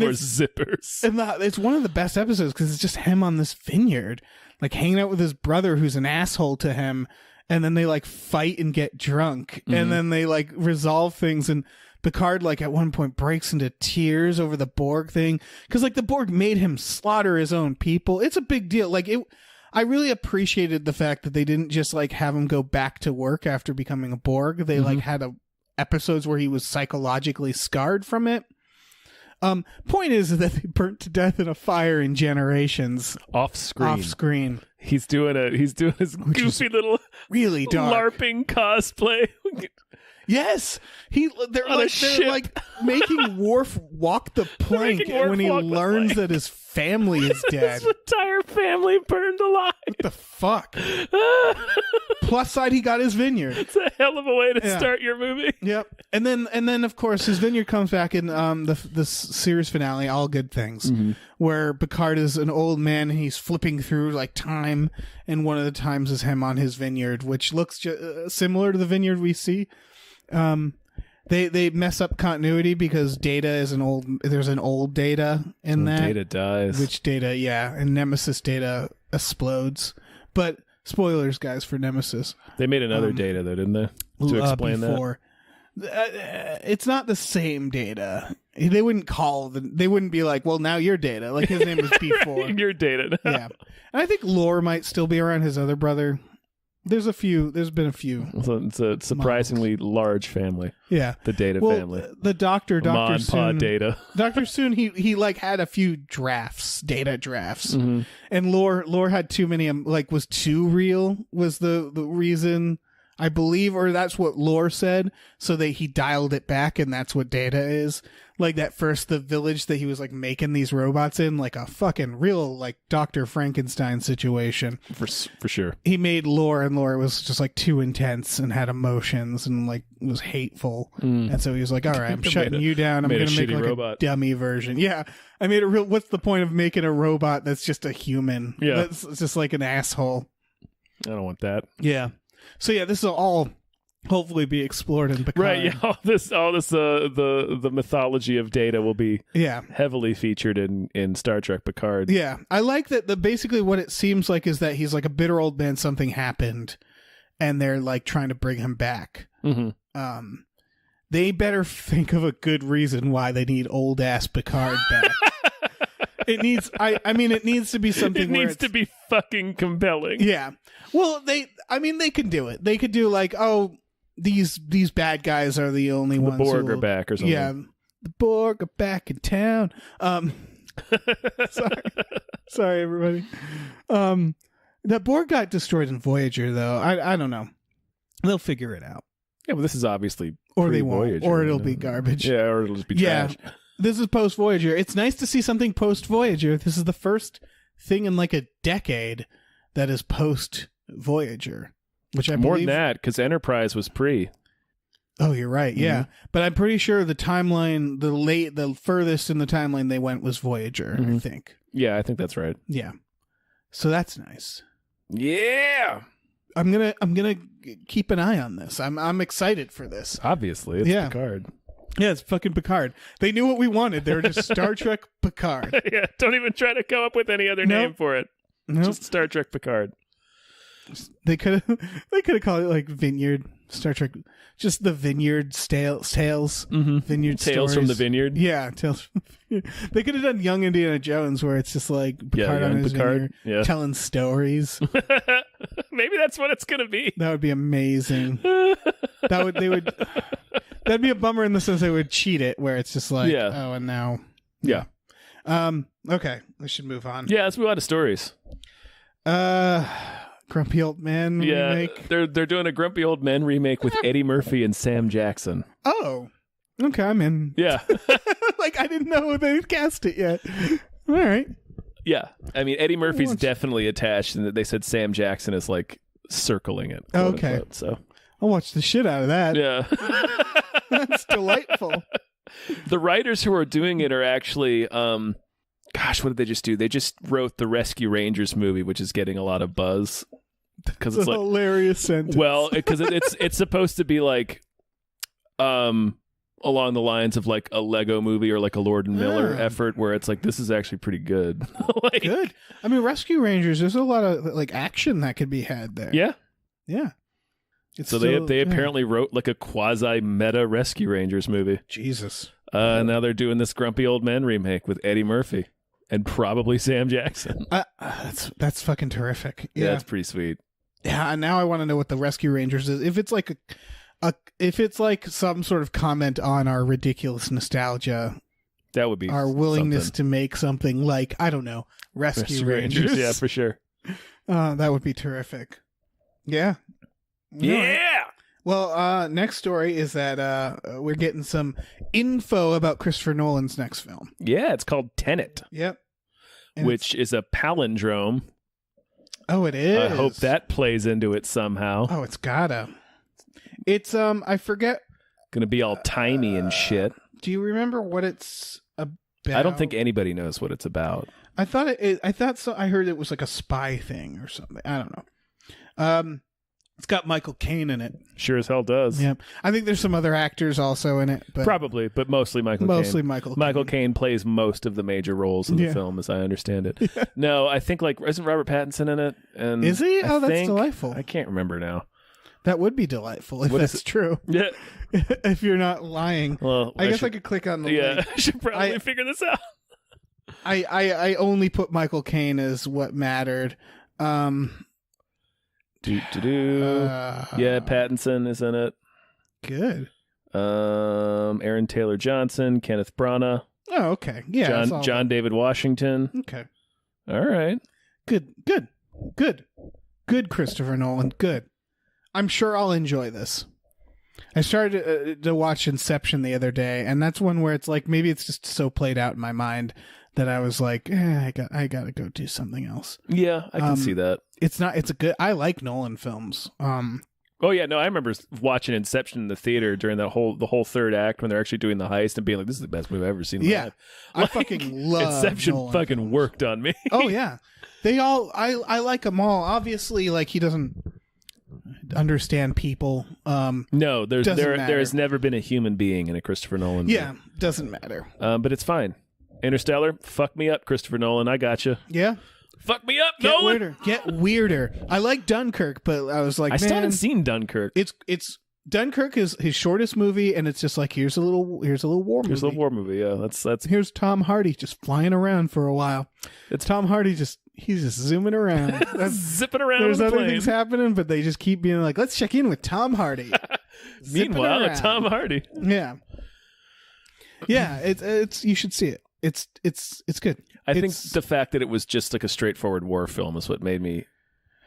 or zippers. And it's one of the best episodes because it's just him on this vineyard, like hanging out with his brother who's an asshole to him. And then they like fight and get drunk, and then they like resolve things. And Picard like at one point breaks into tears over the Borg thing, because like the Borg made him slaughter his own people. It's a big deal. Like I really appreciated the fact that they didn't just like have him go back to work after becoming a Borg. They like had episodes where he was psychologically scarred from it. Point is that they burnt to death in a fire in Generations. Off screen. He's doing his goofy little really dark LARPing cosplay. Yes, they're On a like ship. making Worf walk the plank making Worf when he walk the learns plank. that his family is dead. His entire family burned alive. What the fuck? Plus side, he got his vineyard. It's a hell of a way to Yeah. start your movie. Yep, and then of course his vineyard comes back in the series finale, All Good Things, where Picard is an old man and he's flipping through like time, and one of the times is him on his vineyard, which looks similar to the vineyard we see. They mess up continuity because Data is there's an old Data in that. Data dies. Which Data, yeah, and Nemesis Data explodes. But spoilers, guys, for Nemesis. They made another Data though, didn't they? To explain before. It's not the same Data. They wouldn't they wouldn't be like, well, now you're Data. Like his name was before. You're Data. Yeah, and I think Lore might still be around, his other brother. There's been a few. So it's a surprisingly large family. Yeah, The Data family. The Dr. Ma and Pa Soon, Data. Dr. Soon, he like had a few Data drafts, Mm-hmm. and Lore had too many. Was too real was the reason, I believe, or that's what Lore said. So he dialed it back, and that's what Data is. Like the village that he was like making these robots in, like a fucking real like Dr. Frankenstein situation. For sure. He made Lore, and Lore was just like too intense and had emotions and like was hateful. And so he was like, all right, I'm shutting you down. I'm made going a to make shitty like robot. a dummy version. Yeah. I made what's the point of making a robot that's just a human? Yeah. That's just like an asshole. I don't want that. Yeah. So yeah, this will all hopefully be explored in Picard. Right, yeah. All this the mythology of Data will be heavily featured in Star Trek Picard. Yeah. I like that basically what it seems like is that he's like a bitter old man, something happened, and they're like trying to bring him back. Mm-hmm. They better think of a good reason why they need old ass Picard back. It needs it needs to be something It where needs to be fucking compelling. Yeah. Well, they can do it. They could do like, oh, these bad guys are the only ones. The Borg are back or something. Yeah. The Borg are back in town. Sorry everybody. The Borg got destroyed in Voyager though. I don't know. They'll figure it out. Yeah, but this is obviously Or they won't. pre-Voyager, Or it'll be garbage. Yeah, or it'll just be trash. This is post Voyager. It's nice to see something post Voyager. This is the first thing in like a decade that is post Voyager, which I More believe... than that, because Enterprise was pre. Oh, you're right. Yeah, but I'm pretty sure the timeline, the furthest in the timeline they went was Voyager. I think. Yeah, I think that's right. Yeah, so that's nice. Yeah, I'm gonna keep an eye on this. I'm excited for this. Obviously, it's Picard. Yeah, it's fucking Picard. They knew what we wanted. They were just Star Trek Picard. Yeah, don't even try to come up with any other name for it. Nope. Just Star Trek Picard. They could have called it like Vineyard Star Trek, just the Vineyard tales. Vineyard Tales stories. from the Vineyard. Yeah, tales. They could have done Young Indiana Jones, where it's just like Picard on his vineyard telling stories. Maybe that's what it's gonna be. That would be amazing. That'd be a bummer in the sense they would cheat it, where it's just like, oh, and now, okay, we should move on. Yeah, let's move on to stories. Grumpy Old Man remake. They're doing a Grumpy Old Men remake with Eddie Murphy and Sam Jackson. Oh, okay, I'm in. Yeah. Like, I didn't know they'd cast it yet. All right. Yeah. I mean, Eddie Murphy's definitely attached, and they said Sam Jackson is like circling it. Okay. Unquote, so I'll watch the shit out of that. yeah. That's delightful. The writers who are doing it are actually, gosh, what did they just do? They just wrote the Rescue Rangers movie, which is getting a lot of buzz. Because it's like hilarious sentence. Well, because it's supposed to be like, along the lines of like a Lego movie or like a Lord and Miller effort, where it's like, this is actually pretty good. Like, good. I mean, Rescue Rangers, there's a lot of like action that could be had there. Yeah. Yeah. So they apparently wrote like a quasi meta Rescue Rangers movie. Jesus. Now they're doing this Grumpy Old Men remake with Eddie Murphy and probably Sam Jackson. That's fucking terrific. Yeah, that's pretty sweet. Yeah, and now I want to know what the Rescue Rangers is. If it's like if it's like some sort of comment on our ridiculous nostalgia, That would be our willingness something. to make something like, I don't know, Rescue Rangers. Yeah, for sure. That would be terrific. Yeah. Yeah. Well, next story is that we're getting some info about Christopher Nolan's next film. Yeah, it's called Tenet, Yep. And which is a palindrome. oh, it is. I hope that plays into it somehow. Oh, it's gotta. It's I forget. Gonna be all tiny and shit. Do you remember what it's about? I don't think anybody knows what it's about. I thought I thought so. I heard it was like a spy thing or something. I don't know. It's got Michael Caine in it. Sure as hell does. Yep. I think there's some other actors also in it, but Probably, but mostly Michael Caine. mostly Michael. Michael Caine plays most of the major roles in the Yeah. film, as I understand it. No, I think isn't Robert Pattinson in it? And Is he? I Oh, that's think- delightful. I can't remember now. That would be delightful if What is that's true. Yeah. If you're not lying. Well, I guess I could click on the Yeah, link. I should probably I- figure this out. I only put Michael Caine as what mattered. Yeah, Pattinson is in it. Good. Aaron Taylor Johnson, Kenneth Branagh, Oh, okay. Yeah. that's all- John David Washington. Okay. All right. Good. Good, Christopher Nolan. Good. I'm sure I'll enjoy this. I started to watch Inception the other day, and that's one where it's like maybe it's just so played out in my mind that I was like, I got to go do something else. Yeah, I can see that. It's not. It's a good. I like Nolan films. Oh yeah, no, I remember watching Inception in the theater during the whole third act when they're actually doing the heist and being like, "This is the best movie I've ever seen." In my Yeah, life. I fucking love Inception. Nolan Fucking films. worked on me. Oh yeah, they all. I like them all. Obviously, like he doesn't understand people. No, there Doesn't matter. has never been a human being in a Christopher Nolan movie. Yeah, doesn't matter. But it's fine. Interstellar, fuck me up, Christopher Nolan. I got you. Yeah. Fuck me up, Get Nolan. weirder. Get weirder. I like Dunkirk, but I was like, I still man, haven't seen Dunkirk. it's Dunkirk is his shortest movie, and it's just like here's a little war There's a movie. little war movie. Yeah, that's Here's Tom Hardy just flying around for a while. It's Tom Hardy he's just zooming around. That's, zipping around. there's on the other plane. things happening, but they just keep being like, let's check in with Tom Hardy. Zipping Meanwhile, around. Tom Hardy. Yeah, yeah. It's you should see it. It's good. I think It's- the fact that it was just like a straightforward war film is what made me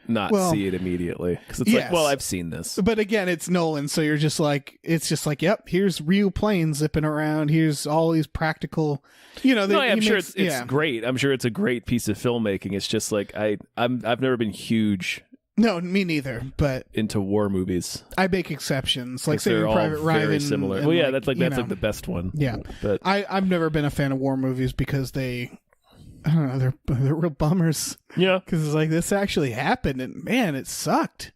not Well, see it immediately. Because it's yes. like, well, I've seen this. But again, it's Nolan, so you're just like, it's just like, yep, here's real planes zipping around. Here's all these practical, No, I'm he sure makes- it's great. I'm sure it's a great piece of filmmaking. It's just like I've never been huge No, me neither. But into war movies. I make exceptions, like 'Cause they're Saving all Private Ryan. very similar. and, Well, yeah, like, that's you know. the best one. Yeah, But I've never been a fan of war movies because I don't know, they're real bummers. yeah, Because it's like this actually happened, and man, it sucked.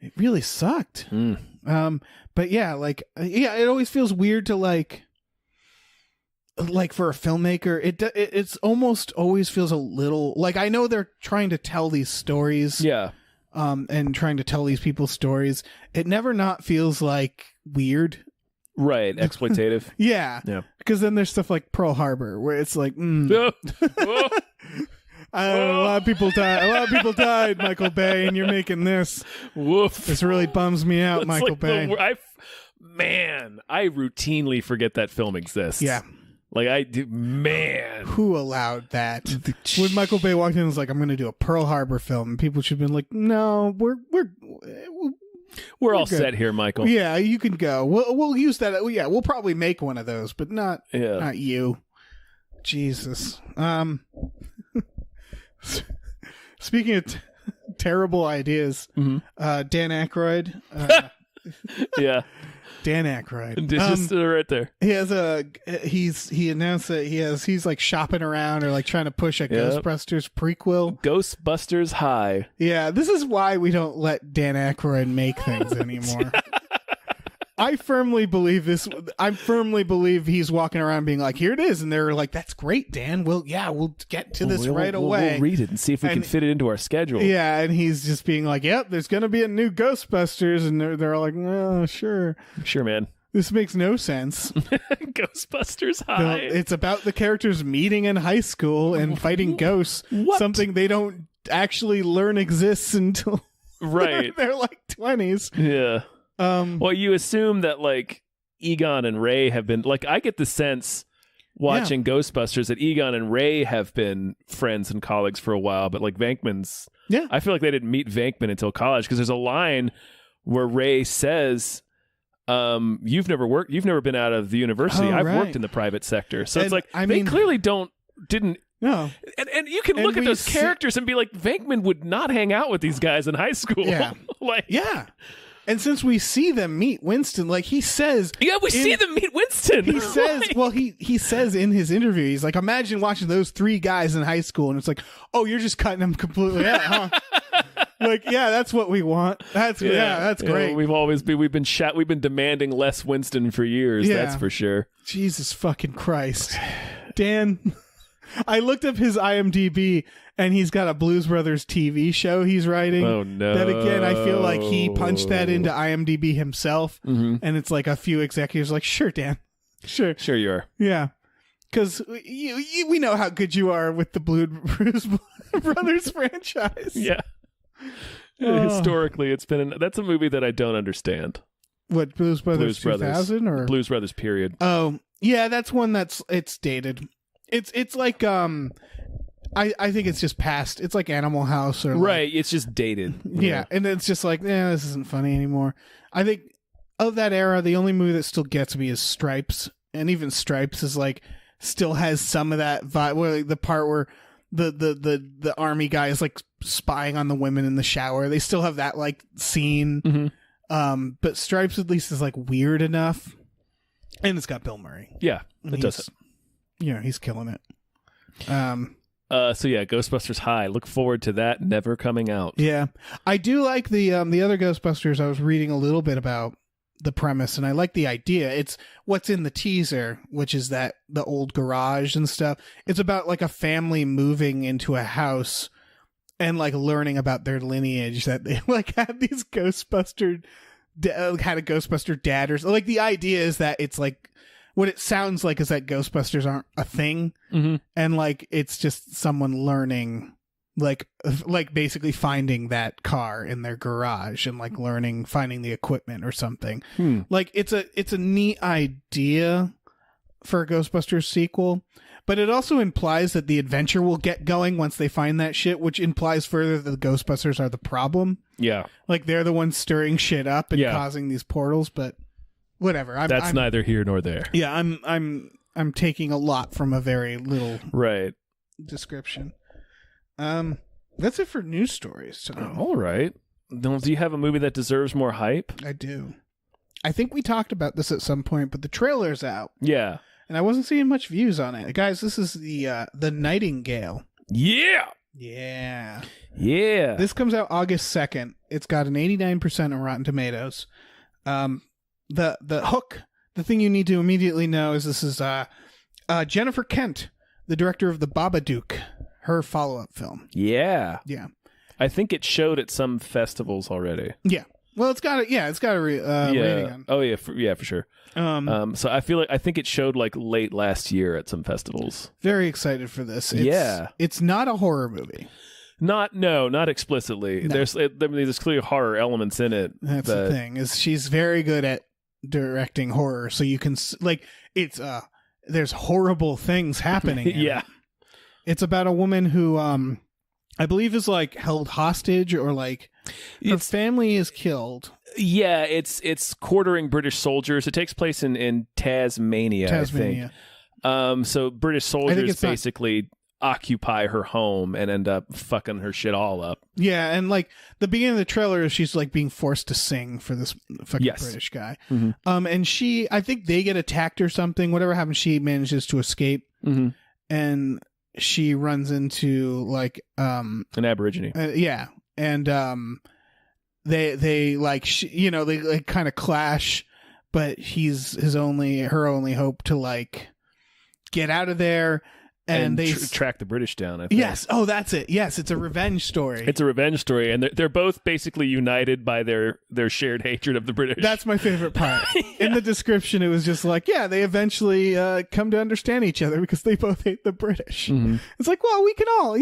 It really sucked. But yeah, it always feels weird to like for a filmmaker, it's almost always feels a little like I know they're trying to tell these stories, yeah. and trying to tell these people's stories. It never not feels like weird. Right, exploitative. Yeah. Yeah. Because then there's stuff like Pearl Harbor where it's like, Oh. I don't know, a lot of people died. A lot of people died, Michael Bay, and you're making this. Woof. This really bums me out, It's Michael like Bay. I routinely forget that film exists. Yeah. Like I do, man. Who allowed that? When Michael Bay walked in and was like, I'm going to do a Pearl Harbor film, and people should have been like, no, We're all good. set here, Michael. yeah, you can go. We'll use that. Yeah, we'll probably make one of those, but not you. Jesus. Speaking of terrible ideas, Dan Aykroyd. Yeah. Dan Aykroyd. Just right there. He has he announced that he's like shopping around or like trying to push a Ghostbusters prequel. Ghostbusters High. Yeah, this is why we don't let Dan Aykroyd make things anymore. I firmly believe this. I firmly believe he's walking around being like, "Here it is," and they're like, "That's great, Dan. We'll get to this right away. We'll read it and see if we can fit it into our schedule." Yeah, and he's just being like, "Yep, there's going to be a new Ghostbusters," and they're all like, "Oh, sure." Sure, man. This makes no sense. Ghostbusters High. It's about the characters meeting in high school and fighting ghosts. What? Something they don't actually learn exists until Right. they're like 20s. Yeah. Well, you assume that like Egon and Ray have been like, I get the sense watching Ghostbusters that Egon and Ray have been friends and colleagues for a while, but like Venkman's, I feel like they didn't meet Venkman until college, because there's a line where Ray says, you've never been out of the university. I've worked in the private sector. So it's like, they clearly didn't. No. And you can look at those characters and be like, Venkman would not hang out with these guys in high school. Yeah. Like, yeah. And since we see them meet Winston, like he says... Yeah, we see them meet Winston. He says, well, he says in his interview, he's like, imagine watching those three guys in high school, and it's like, oh, you're just cutting them completely out, huh? Like, yeah, that's what we want. That's great. We've been demanding less Winston for years, that's for sure. Jesus fucking Christ. Dan, I looked up his IMDb, and he's got a Blues Brothers TV show he's writing. Oh, no. That, again, I feel like he punched that into IMDb himself. Mm-hmm. And it's like a few executives like, sure, Dan. Sure. Sure you are. Yeah. Because we know how good you are with the Blues Brothers franchise. Yeah. Historically, that's a movie that I don't understand. What, Blues Brothers 2000? Or Blues Brothers period. Oh, yeah, that's one it's dated. It's like... I think it's just past. It's like Animal House or right. It's just dated. Yeah, and it's just like, this isn't funny anymore. I think of that era, the only movie that still gets me is Stripes, and even Stripes is like still has some of that vibe. Where like, the part where the army guy is like spying on the women in the shower. They still have that like scene. Mm-hmm. But Stripes at least is like weird enough, and it's got Bill Murray. Yeah, it does it. Yeah, he's killing it. So yeah, Ghostbusters High. Look forward to that never coming out. Yeah, I do like the other Ghostbusters. I was reading a little bit about the premise, and I like the idea. It's what's in the teaser, which is that the old garage and stuff. It's about like a family moving into a house and like learning about their lineage, that they like had these had a Ghostbuster dad, or like the idea is that it's like. What it sounds like is that Ghostbusters aren't a thing, and like it's just someone learning, like basically finding that car in their garage and like finding the equipment or something. Like it's a neat idea for a Ghostbusters sequel, but it also implies that the adventure will get going once they find that shit, which implies further that the Ghostbusters are the problem. Yeah, like they're the ones stirring shit up and causing these portals, but. Whatever. I'm neither here nor there. Yeah, I'm taking a lot from a very little description. That's it for news stories tonight. All right. Do you have a movie that deserves more hype? I do. I think we talked about this at some point, but the trailer's out. Yeah. And I wasn't seeing much views on it. Guys, this is the Nightingale. Yeah. Yeah. Yeah. This comes out August 2nd. It's got an 89% on Rotten Tomatoes. The hook, the thing you need to immediately know is this is Jennifer Kent, the director of The Babadook, her follow-up film. Yeah. Yeah. I think it showed at some festivals already. Yeah. Well, it's got a rating on. Oh yeah, for sure. So I think it showed like late last year at some festivals. Very excited for this. It's not a horror movie. Not explicitly. No. There's clearly horror elements in it. That's the thing, is she's very good at directing horror, so you can there's horrible things happening. Yeah. It's about a woman who I believe is like held hostage, or like her family is killed. Yeah, it's quartering British soldiers. It takes place in Tasmania, I think. So British soldiers basically occupy her home and end up fucking her shit all up. Yeah, and like the beginning of the trailer is she's like being forced to sing for this fucking British guy. Mm-hmm. And I think they get attacked or something. Whatever happens, she manages to escape. Mm-hmm. And she runs into like an Aborigine. Yeah, and they like they like kind of clash, but he's her only hope to like get out of there. And they track the British down. I think. Yes. Oh, that's it. Yes, it's a revenge story. It's a revenge story, and they're both basically united by their shared hatred of the British. That's my favorite part. Yeah. In the description, it was just like, they eventually come to understand each other because they both hate the British. Mm-hmm. It's like, well, we can all.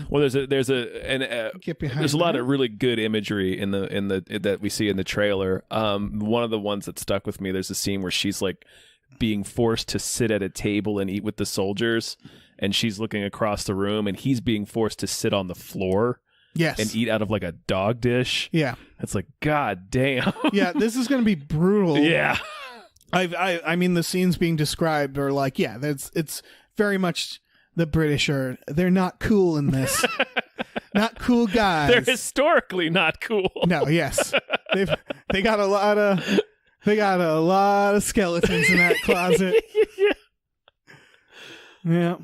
Well, there's a lot of really good imagery in the that we see in the trailer. One of the ones that stuck with me, there's a scene where she's like being forced to sit at a table and eat with the soldiers, and she's looking across the room, and he's being forced to sit on the floor. Yes. And eat out of like a dog dish. Yeah. It's like, God damn. Yeah, this is going to be brutal. Yeah. I mean, the scenes being described are like, yeah, it's very much the British they're not cool in this. Not cool guys. They're historically not cool. No, yes. They got a lot of skeletons in that closet. Yeah.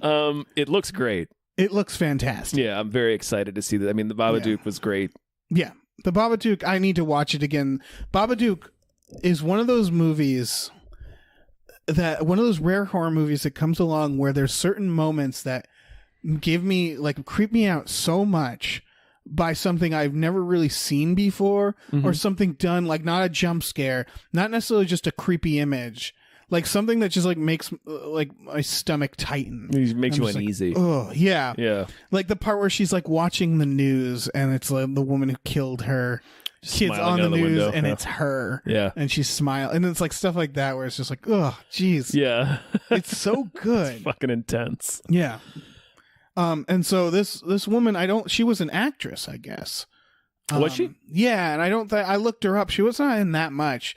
It looks great. It looks fantastic. Yeah, I'm very excited to see that. I mean, the Babadook was great. Yeah. The Babadook, I need to watch it again. Babadook is one of those movies one of those rare horror movies that comes along where there's certain moments that creep me out so much by something I've never really seen before, or something done, like not a jump scare, not necessarily just a creepy image, like something that just like makes like my stomach tighten. It makes you uneasy. Like, oh yeah. Yeah. Like the part where she's like watching the news and it's like the woman who killed her kids on the news window. and it's her. Yeah. And she's smiling. And it's like stuff like that where it's just like, oh, geez. Yeah. It's so good. It's fucking intense. Yeah. And so this woman, she was an actress, I guess. Was she? Yeah. And I looked her up. She was not in that much,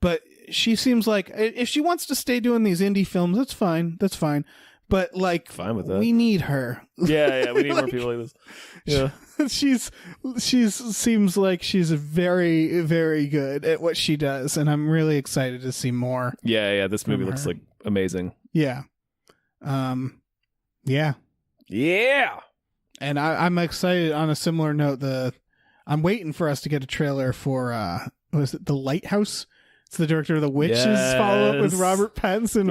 but she seems like if she wants to stay doing these indie films, that's fine. That's fine. But like, fine with that. We need her. Yeah. We need more people like this. Yeah. She's seems like she's very, very good at what she does, and I'm really excited to see more. Yeah. This movie looks like amazing. Yeah. Yeah. Yeah. And I'm excited on a similar note. I'm waiting for us to get a trailer for was it The Lighthouse? It's the director of The Witches follow-up with Robert Pattinson and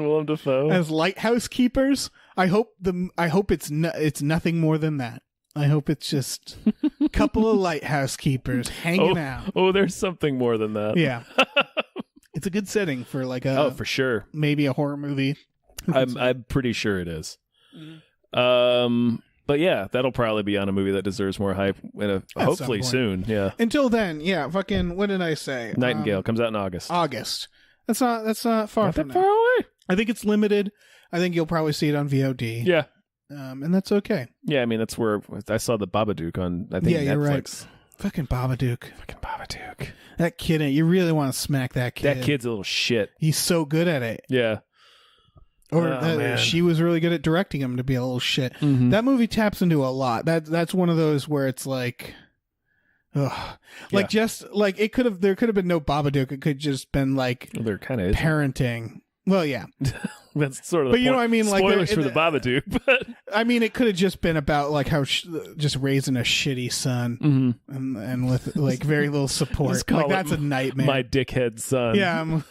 Willem Dafoe as lighthouse keepers. I hope it's nothing more than that. I hope it's just a couple of lighthouse keepers hanging out. Oh, there's something more than that. Yeah. It's a good setting for like for sure. Maybe a horror movie. I'm pretty sure it is. Mm-hmm. But yeah, that'll probably be on a movie that deserves more hype hopefully soon. Yeah. Until then, yeah, fucking what did I say? Nightingale comes out in August. That's not far from that far away. I think it's limited. I think you'll probably see it on VOD. Yeah. And that's okay. Yeah, I mean that's where I saw the Babadook on Netflix. You're right. Fucking Babadook. That kid, you really want to smack that kid. That kid's a little shit. He's so good at it. Yeah. Or she was really good at directing him to be a little shit. Mm-hmm. That movie taps into a lot. That's one of those where it's like, ugh. Like just like there could have been no Babadook. It could just been like there kind of parenting. Well, yeah, that's sort of. But you know what I mean? Like spoilers for the Babadook. But I mean, it could have just been about like how just raising a shitty son and with like very little support. Like that's a nightmare. My dickhead son. Yeah.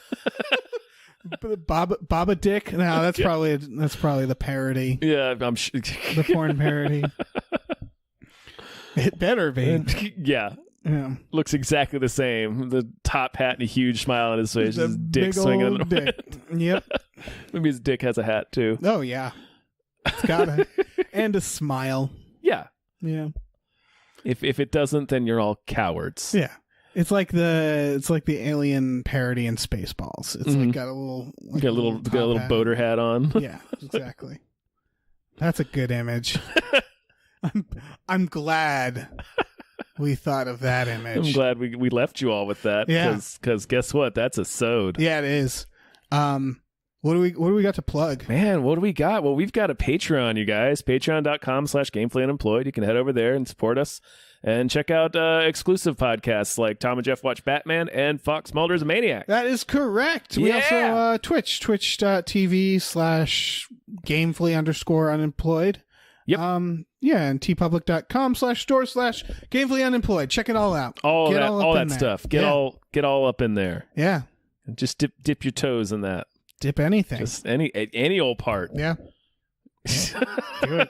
Baba Dick. No, that's probably the parody. Yeah, the porn parody. It better be. Yeah. Looks exactly the same. The top hat and a huge smile on his face. His dick swinging. Dick. Yep. Maybe his dick has a hat too. Oh yeah, it's got and a smile. Yeah. Yeah. If it doesn't, then you're all cowards. Yeah. It's like the Alien parody in Spaceballs. It's like got a little boater hat on. Yeah, exactly. That's a good image. I'm glad we thought of that image. I'm glad we left you all with that. Yeah. Because guess what? That's a sode. Yeah, it is. What do we got to plug? Man, what do we got? Well, we've got a Patreon, you guys. Patreon.com/GamefullyUnemployed. You can head over there and support us. And check out exclusive podcasts like Tom and Jeff Watch Batman and Fox Mulder's a Maniac. That is correct. We also twitch.tv/gamefully_unemployed. Yep. And tpublic.com/store/gamefullyunemployed. Check it all out. All that stuff. Get all up in there. Yeah. Just dip your toes in that. Dip anything. Just any old part. Yeah. Do it.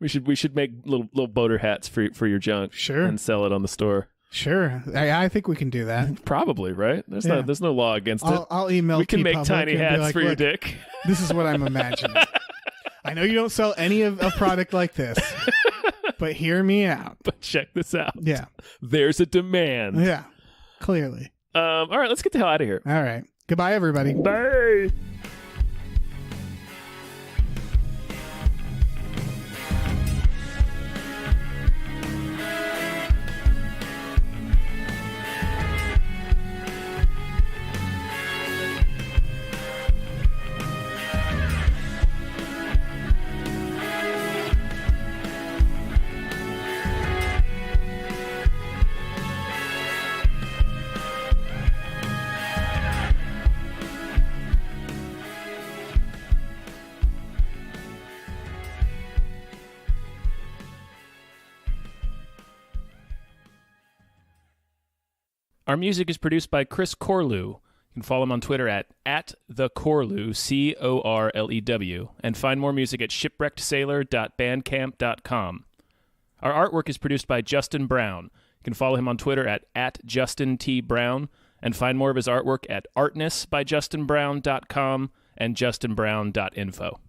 We should make little boater hats for your junk. Sure. And sell it on the store. Sure. I think we can do that. Probably, right? There's no law against it. I'll email. We can make tiny hats for your dick. This is what I'm imagining. I know you don't sell any of a product like this, but hear me out. But check this out. Yeah. There's a demand. Yeah. Clearly. All right, let's get the hell out of here. All right. Goodbye, everybody. Bye. Our music is produced by Chris Corlew. You can follow him on Twitter at @thecorlew, Corlew, and find more music at shipwreckedsailor.bandcamp.com. Our artwork is produced by Justin Brown. You can follow him on Twitter at @JustinTBrown, and find more of his artwork at artnessbyjustinbrown.com and justinbrown.info.